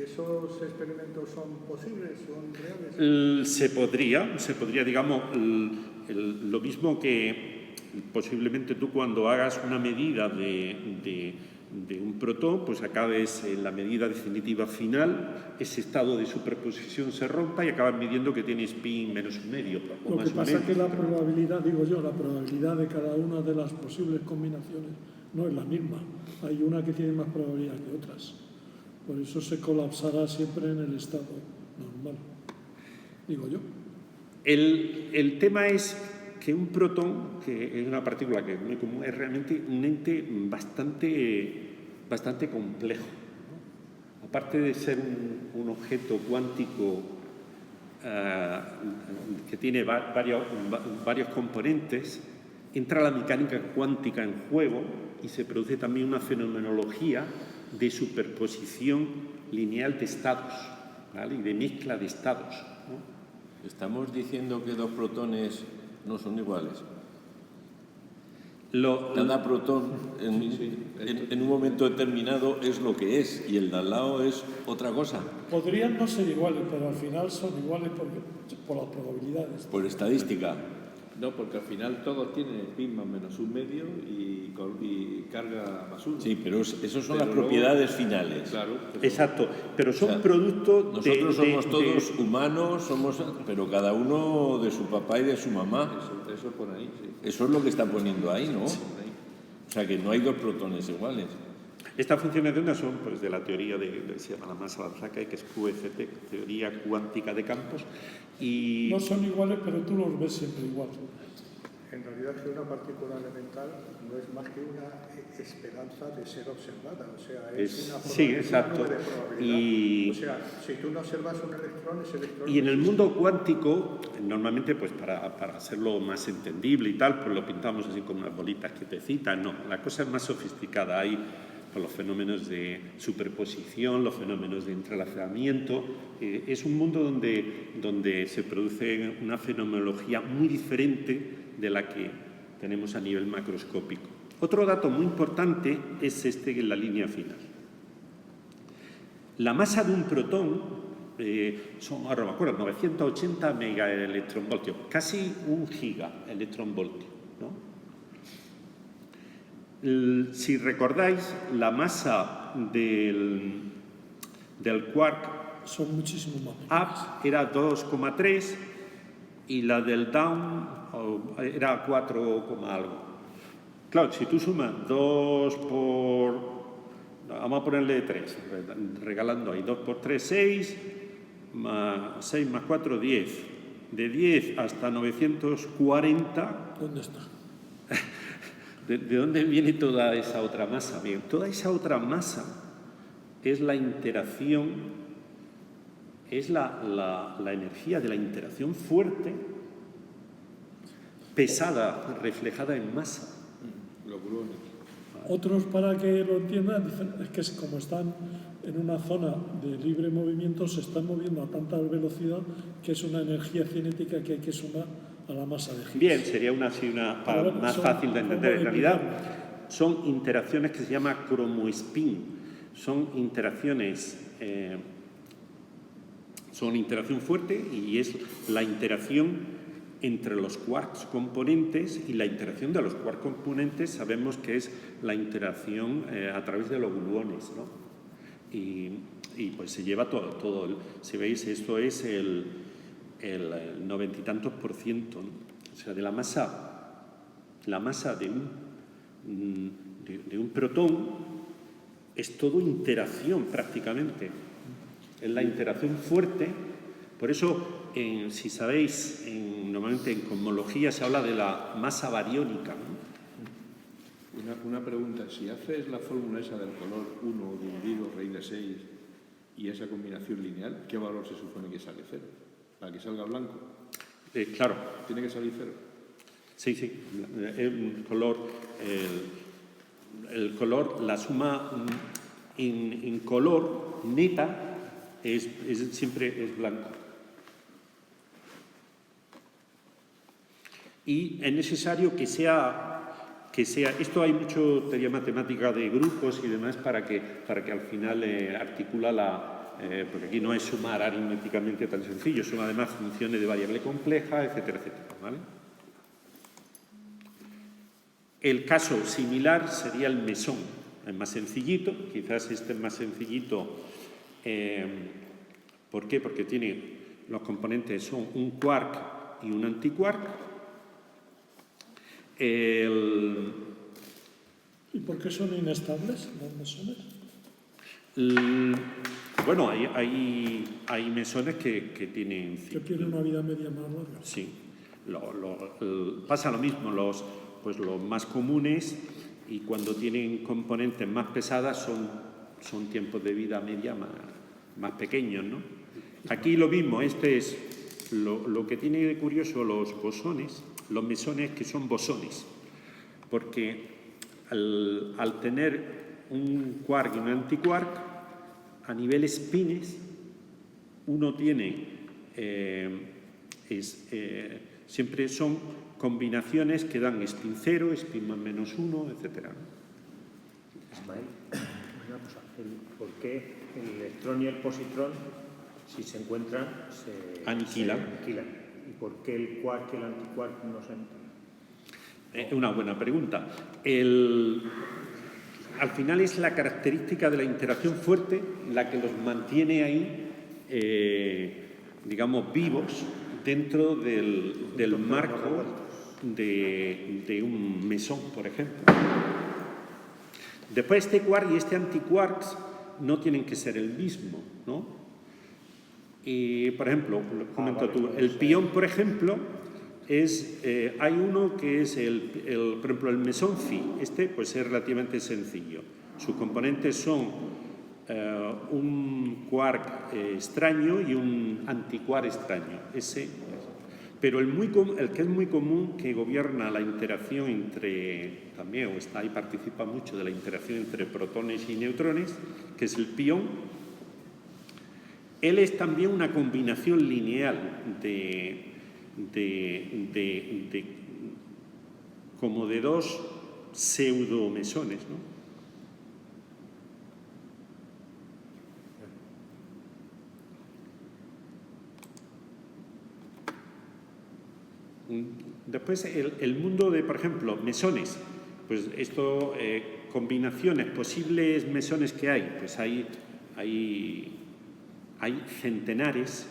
¿Esos experimentos son posibles, son reales? Se podría, digamos, lo mismo que posiblemente tú cuando hagas una medida de un protón, pues acabes en la medida definitiva final, ese estado de superposición se rompa y acabas midiendo que tiene spin menos un medio. O Lo más que un pasa es medio. que la probabilidad, digo yo, la probabilidad de cada una de las posibles combinaciones no es la misma. Hay una que tiene más probabilidad que otras. Por eso se colapsará siempre en el estado normal, digo yo. El tema es que un protón, que es una partícula que es muy común, es realmente un ente bastante complejo, ¿no? Aparte de ser un objeto cuántico que tiene varios componentes, entra la mecánica cuántica en juego y se produce también una fenomenología de superposición lineal de estados, ¿vale? Y de mezcla de estados, ¿no? Estamos diciendo que dos protones no son iguales. Lo- Cada protón en un momento determinado es lo que es y el de al lado es otra cosa, Podrían no ser iguales, pero al final son iguales por las probabilidades. por estadística. No, porque al final todos tienen spin más menos un medio y carga más uno. Sí, pero esos son Pero las luego- propiedades finales. Claro. pero- Exacto, pero son O sea, productos Nosotros somos de- todos humanos, pero cada uno de su papá y de su mamá. Eso por ahí, sí. Eso es lo que está poniendo ahí, ¿no? Por ahí. O sea, que no hay dos protones iguales. Estas funciones de onda son pues, de la teoría se llama la masa avanzada, que es QFT, teoría cuántica de campos, y No son iguales, pero tú los ves siempre igual. En realidad, que una partícula elemental no es más que una esperanza de ser observada. O sea, es una sí, exacto. nube de probabilidad. Y- O sea, si tú no observas un electrón, ese electrón... Y en el mundo cuántico, normalmente, pues para hacerlo más entendible y tal, pues lo pintamos así con unas bolitas quietecitas. No, la cosa es más sofisticada. Hay pues, los fenómenos de superposición, los fenómenos de entrelazamiento. Es un mundo donde se produce una fenomenología muy diferente de la que tenemos a nivel macroscópico. Otro dato muy importante es este en la línea final. La masa de un protón son, ahora me acuerdo, 980 megaelectronvoltios, casi 1 gigaelectronvoltio, ¿no? Si recordáis, la masa del quark Son muchísimo más pequeñas. up era 2,3 y la del down era 4, algo. Claro, si tú sumas 2 por... Vamos a ponerle 3, regalando ahí. 2 por 3, 6, más 6 más 4, 10. De 10 hasta 940, ¿Dónde está? ¿de dónde viene toda esa otra masa? Bien, toda esa otra masa es la interacción, es la energía de la interacción fuerte, pesada, reflejada en masa. Los gluones. Otros, para que lo entiendan, dicen es que como están en una zona de libre movimiento, se están moviendo a tanta velocidad que es una energía cinética que hay que sumar a la masa de Higgs. Bien, sería una para Pero más son- fácil de entender. En ¿cómo realidad, explicarlo? son interacciones que se llama cromospin. Son interacciones, son interacción fuerte y es la interacción entre los quarks componentes, y la interacción de los quarks componentes sabemos que es la interacción a través de los gluones, ¿no? Y pues se lleva todo si veis, esto es el 90 y tantos %, ¿no? O sea, de la masa de un protón es todo interacción prácticamente. Es la interacción fuerte. Por eso, si sabéis, normalmente en cosmología se habla de la masa bariónica, ¿no? Una pregunta, si haces la fórmula esa del color 1 dividido raíz de 6 Y esa combinación lineal, ¿qué valor se supone que sale? Cero. Para que salga blanco. Claro. Tiene que salir cero. Sí, sí. El color, la suma en color neta siempre es blanco. Y es necesario que sea, esto hay mucho teoría matemática de grupos y demás para que al final articula porque aquí no es sumar aritméticamente tan sencillo, son además funciones de variable compleja, etcétera, etcétera, ¿vale? El caso similar sería el mesón, es más sencillito, quizás este es más sencillito. ¿Por qué? Porque los componentes son un quark y un antiquark. ¿Y por qué son inestables los mesones? Bueno, hay mesones que tienen... Que tienen una vida media más larga. Sí. Pasa lo mismo, los más comunes, y cuando tienen componentes más pesadas son tiempos de vida media más pequeños, ¿no? Aquí lo mismo, este es lo que tiene de curioso los bosones, los mesones, que son bosones, porque al tener un quark y un antiquark, a nivel spines, uno tiene, siempre son combinaciones que dan spin 0, spin más menos 1, etc. Ismael, una cosa, ¿por qué el electrón y el positrón, si se encuentran, se aniquilan? ¿Y por qué el quark y el antiquark no se aniquilan? Una buena pregunta. Al final es la característica de la interacción fuerte la que los mantiene ahí, digamos, vivos dentro del marco de un mesón, por ejemplo. Después, este quark y este antiquark no tienen que ser el mismo, ¿no? Y, por ejemplo, comento tú, el pión, por ejemplo, hay uno que es por ejemplo, el mesón phi. Este pues es relativamente sencillo. Sus componentes son un quark extraño y un antiquark extraño. Pero el que es muy común, que gobierna la interacción también está ahí, participa mucho de la interacción entre protones y neutrones, que es el pión. Él es también una combinación lineal como de dos pseudomesones, ¿no? Después, el mundo de, por ejemplo, mesones, pues esto, combinaciones, posibles mesones que hay, pues hay centenares,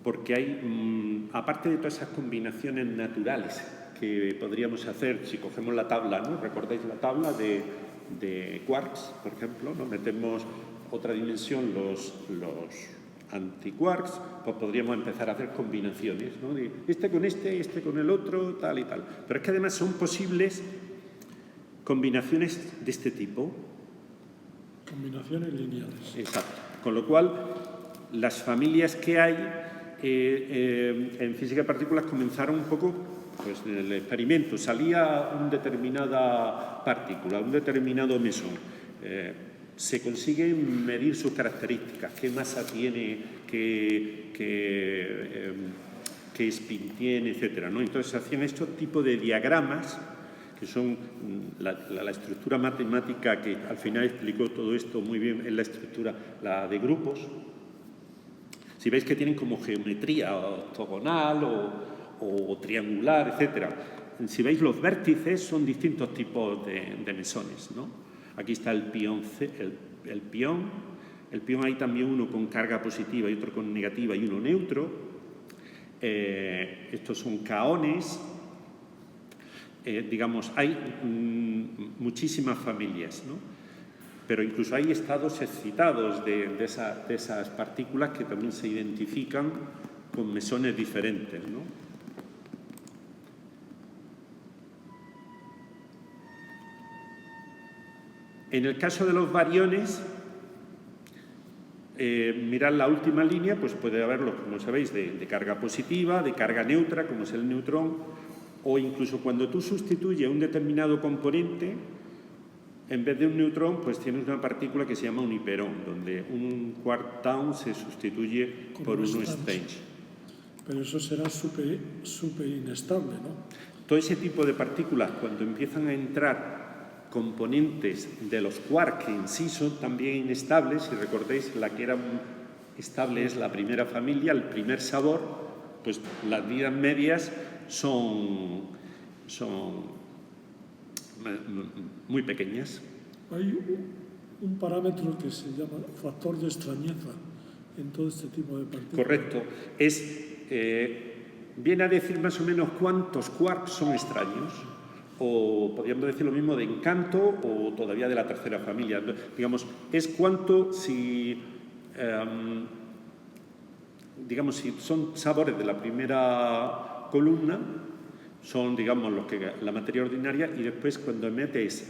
porque hay, aparte de todas esas combinaciones naturales que podríamos hacer si cogemos la tabla, ¿no? ¿Recordáis la tabla de quarks, por ejemplo, ¿no? Metemos otra dimensión, los antiquarks, pues podríamos empezar a hacer combinaciones, ¿no? De este con el otro, tal y tal. Pero es que además son posibles combinaciones de este tipo. Combinaciones lineales. Exacto. Con lo cual, las familias que hay en física de partículas comenzaron un poco, pues en el experimento, salía una determinada partícula, un determinado mesón. Se consigue medir sus características, qué masa tiene, qué spin tiene, etcétera, ¿no? Entonces se hacían estos tipos de diagramas, que son la estructura matemática que al final explicó todo esto muy bien, es la estructura, la de grupos. Si veis que tienen como geometría octogonal o triangular, etcétera. Si veis, los vértices son distintos tipos de mesones, ¿no? Aquí está el pión el pión hay también uno con carga positiva y otro con negativa y uno neutro. Estos son caones. Digamos, hay muchísimas familias, ¿no? Pero incluso hay estados excitados de esas partículas que también se identifican con mesones diferentes, ¿no? En el caso de los bariones, mirad la última línea, pues puede haberlo, como sabéis, de carga positiva, de carga neutra, como es el neutrón, o incluso cuando tú sustituyes un determinado componente, en vez de un neutrón, pues tienes una partícula que se llama un hiperón, donde un quark down se sustituye por un strange. Pero eso será súper inestable, ¿no? Todo ese tipo de partículas, cuando empiezan a entrar componentes de los quarks, que en sí son también inestables, si recordáis, la que era estable es la primera familia, el primer sabor, pues las vidas medias son muy pequeñas. Hay un parámetro que se llama factor de extrañeza en todo este tipo de partículas. Correcto. Viene a decir más o menos cuántos quarks son extraños, o podríamos decir lo mismo de encanto o todavía de la tercera familia. Digamos, es cuánto si son sabores de la primera columna, son, digamos, la materia ordinaria, y después cuando metes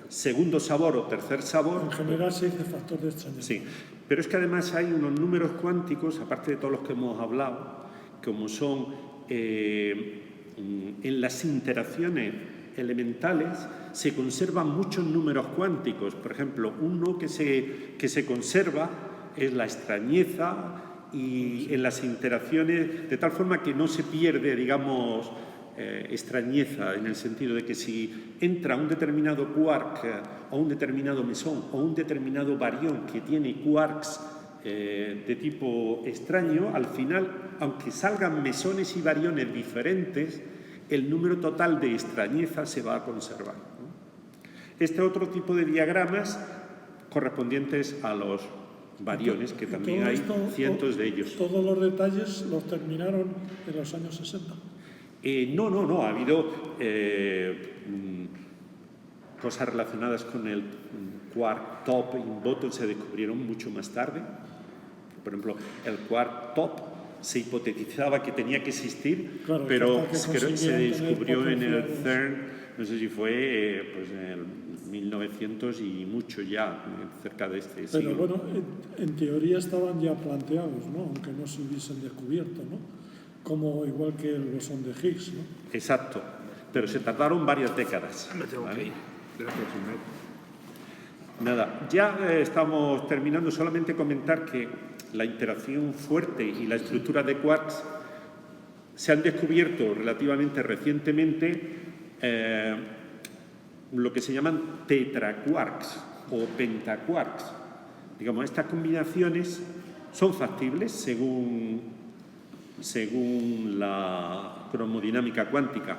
segundo sabor o tercer sabor... En general se dice factor de extrañeza. Sí, pero es que además hay unos números cuánticos, aparte de todos los que hemos hablado, como son en las interacciones elementales, se conservan muchos números cuánticos. Por ejemplo, uno que se conserva es la extrañeza, y en las interacciones, de tal forma que no se pierde, digamos, extrañeza, en el sentido de que si entra un determinado quark o un determinado mesón o un determinado barión que tiene quarks de tipo extraño, al final, aunque salgan mesones y bariones diferentes, el número total de extrañeza se va a conservar, ¿no? Este otro tipo de diagramas correspondientes a los bariones, que también hay cientos de ellos. ¿Todos los detalles los terminaron en los años 60? No. Ha habido cosas relacionadas con el quark top in bottom, se descubrieron mucho más tarde. Por ejemplo, el quark top se hipotetizaba que tenía que existir, claro, pero se descubrió en el CERN, no sé si fue pues en el 1900 y mucho ya, cerca de este siglo. Pero bueno, en teoría estaban ya planteados, ¿no? Aunque no se hubiesen descubierto, ¿no? Como igual que el bosón de Higgs, ¿no? Exacto, pero se tardaron varias décadas. Me tengo que ir. Gracias, Ismael. Nada, ya estamos terminando. Solamente comentar que la interacción fuerte y la estructura de quarks se han descubierto relativamente recientemente lo que se llaman tetraquarks o pentaquarks. Digamos, estas combinaciones son factibles según la cromodinámica cuántica.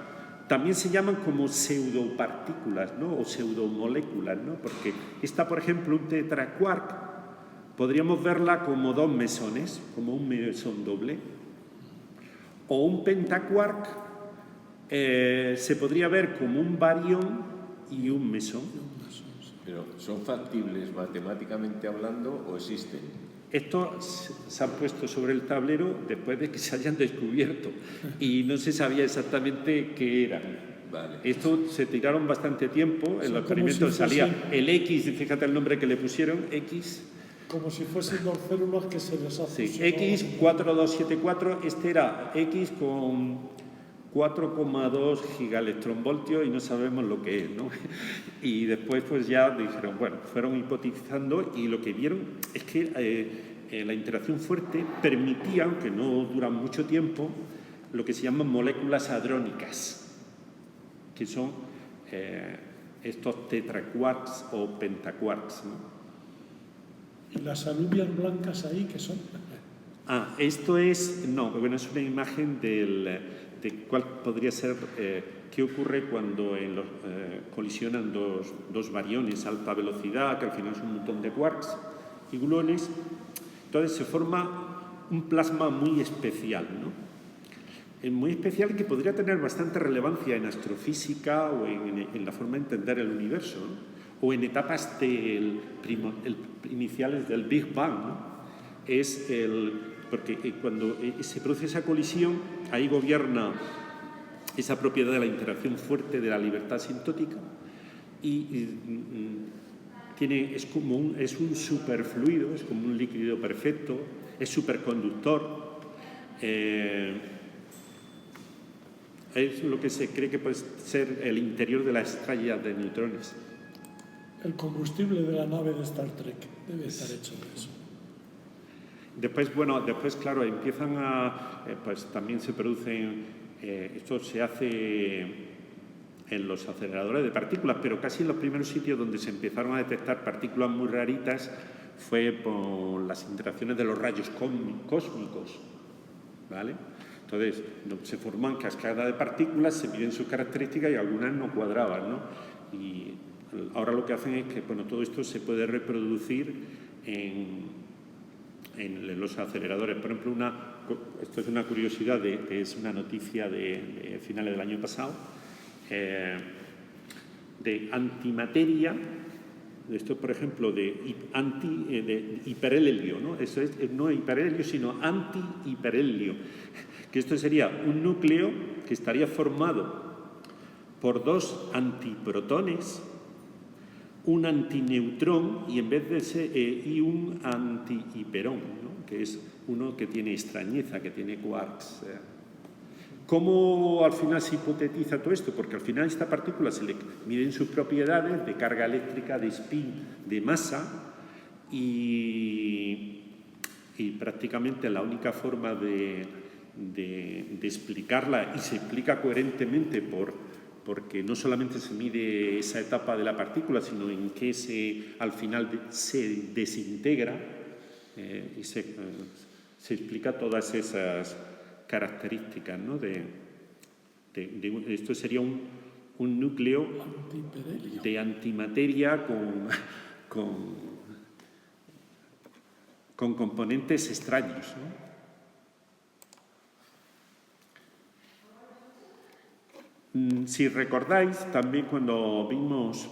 También se llaman como pseudopartículas, ¿no? O pseudomoléculas, ¿no? Porque esta, por ejemplo, un tetraquark, podríamos verla como dos mesones, como un mesón doble. O un pentaquark se podría ver como un barión y un mesón. Pero, ¿son factibles matemáticamente hablando o existen? Estos se han puesto sobre el tablero después de que se hayan descubierto y no se sabía exactamente qué eran. Vale. Esto se tiraron bastante tiempo, en los experimentos salía el X, fíjate el nombre que le pusieron, X. Como si fuesen dos células que se les hace. Sí, X4274, este era X con 4,2 gigaelectronvoltios y no sabemos lo que es, ¿no? Y después pues ya dijeron, bueno, fueron hipotetizando y lo que vieron es que la interacción fuerte permitía, aunque no duran mucho tiempo, lo que se llaman moléculas hadrónicas, que son estos tetraquarks o pentaquarks, ¿no? ¿Y las alubias blancas ahí qué son? Esto es, no, bueno, es una imagen de cuál podría ser, qué ocurre cuando colisionan dos bariones a alta velocidad, que al final es un montón de quarks y gluones. Entonces se forma un plasma muy especial, ¿no? Muy especial, que podría tener bastante relevancia en astrofísica o en la forma de entender el universo, ¿no? O en etapas iniciales del Big Bang, ¿no? Porque cuando se produce esa colisión, ahí gobierna esa propiedad de la interacción fuerte de la libertad asintótica y es un superfluido, es como un líquido perfecto, es superconductor. Es lo que se cree que puede ser el interior de la estrella de neutrones. El combustible de la nave de Star Trek debe estar hecho de eso. Después, claro, empiezan pues también se producen, esto se hace en los aceleradores de partículas, pero casi en los primeros sitios donde se empezaron a detectar partículas muy raritas fue por las interacciones de los rayos cósmicos, ¿vale? Entonces, se forman cascadas de partículas, se miden sus características y algunas no cuadraban, ¿no? Y ahora lo que hacen es que, bueno, todo esto se puede reproducir en los aceleradores. Por ejemplo, esto es una curiosidad, es una noticia de finales del año pasado, de antimateria, esto por ejemplo de hiperhelio, ¿no? Eso es no hiperhelio, sino antihiperhelio, que esto sería un núcleo que estaría formado por dos antiprotones, un antineutrón y en vez de y un antihiperón, ¿no? Que es uno que tiene extrañeza, que tiene quarks. ¿Cómo al final se hipotetiza todo esto? Porque al final a esta partícula se le miden sus propiedades de carga eléctrica, de spin, de masa y prácticamente la única forma de explicarla, y se explica coherentemente porque no solamente se mide esa etapa de la partícula, sino en que al final se desintegra y se explica todas esas características, ¿no? Esto sería un núcleo de antimateria con componentes extraños, ¿no? Si recordáis, también cuando vimos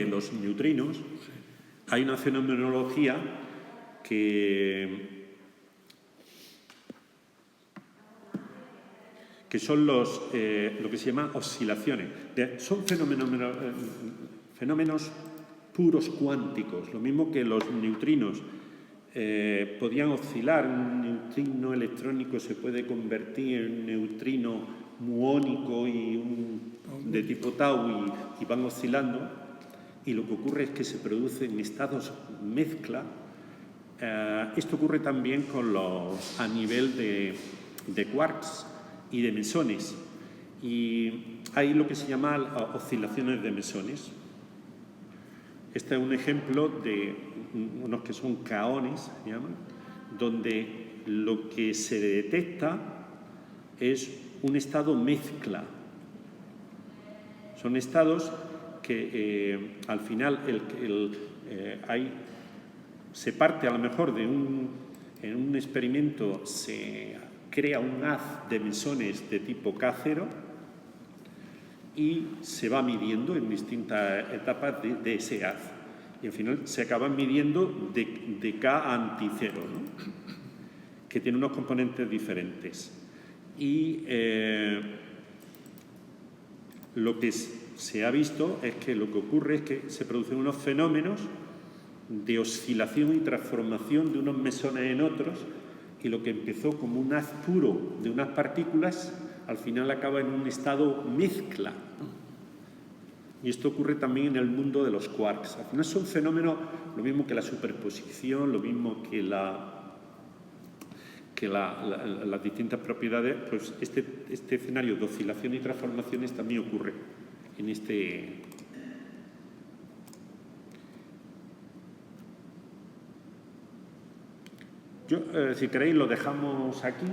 los neutrinos, hay una fenomenología que son lo que se llama oscilaciones. Son fenómenos puros cuánticos, lo mismo que los neutrinos. Podían oscilar, un neutrino electrónico se puede convertir en un neutrino muónico de tipo tau y van oscilando, y lo que ocurre es que se producen estados mezcla. Esto ocurre también a nivel de quarks y de mesones, y hay lo que se llama oscilaciones de mesones. Este es un ejemplo de unos que son kaones, se llaman, donde lo que se detecta es un estado mezcla. Son estados que al final se parte a lo mejor en un experimento se crea un haz de mesones de tipo K0 y se va midiendo en distintas etapas de ese haz. Y al final se acaban midiendo de K anti-0, ¿no? Que tiene unos componentes diferentes. Y lo que se ha visto es que lo que ocurre es que se producen unos fenómenos de oscilación y transformación de unos mesones en otros, y lo que empezó como un haz puro de unas partículas, al final acaba en un estado mezcla. Y esto ocurre también en el mundo de los quarks. Al final son fenómenos, lo mismo que la superposición, lo mismo que las distintas propiedades, pues este escenario de oscilación y transformaciones también ocurre en este. Si queréis, lo dejamos aquí.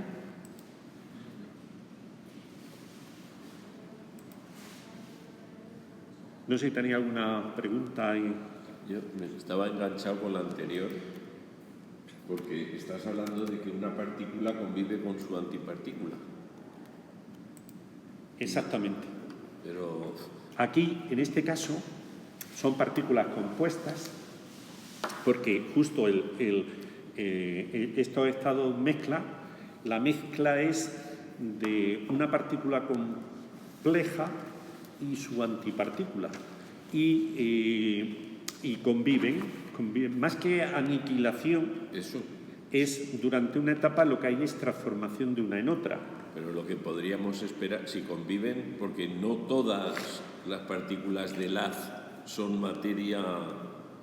No sé si tenía alguna pregunta. Yo me estaba enganchado con la anterior, porque estás hablando de que una partícula convive con su antipartícula. Exactamente. Pero aquí, en este caso, son partículas compuestas, porque justo estos estados mezcla, la mezcla es de una partícula compleja y su antipartícula. y conviven. Más que aniquilación, Eso. es durante una etapa lo que hay es transformación de una en otra. Pero lo que podríamos esperar, si conviven, porque no todas las partículas del haz son materia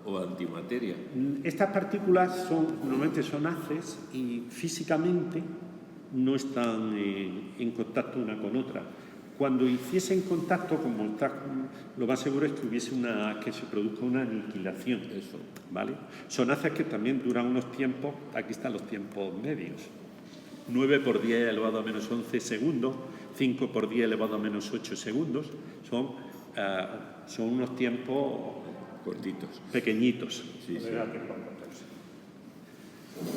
o antimateria. Estas partículas normalmente son haces y físicamente no están en contacto una con otra. Cuando hiciesen contacto, lo más seguro es que se produzca una aniquilación. Eso. ¿Vale? Son haces que también duran unos tiempos, aquí están los tiempos medios. 9 por 10 elevado a menos 11 segundos, 5 por 10 elevado a menos 8 segundos. Son unos tiempos Cortitos. pequeñitos. Sí, sí.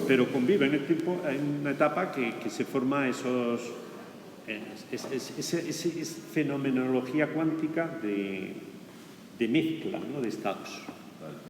Pero conviven en una etapa que se forma esa fenomenología cuántica de mezcla, ¿no?, de estados.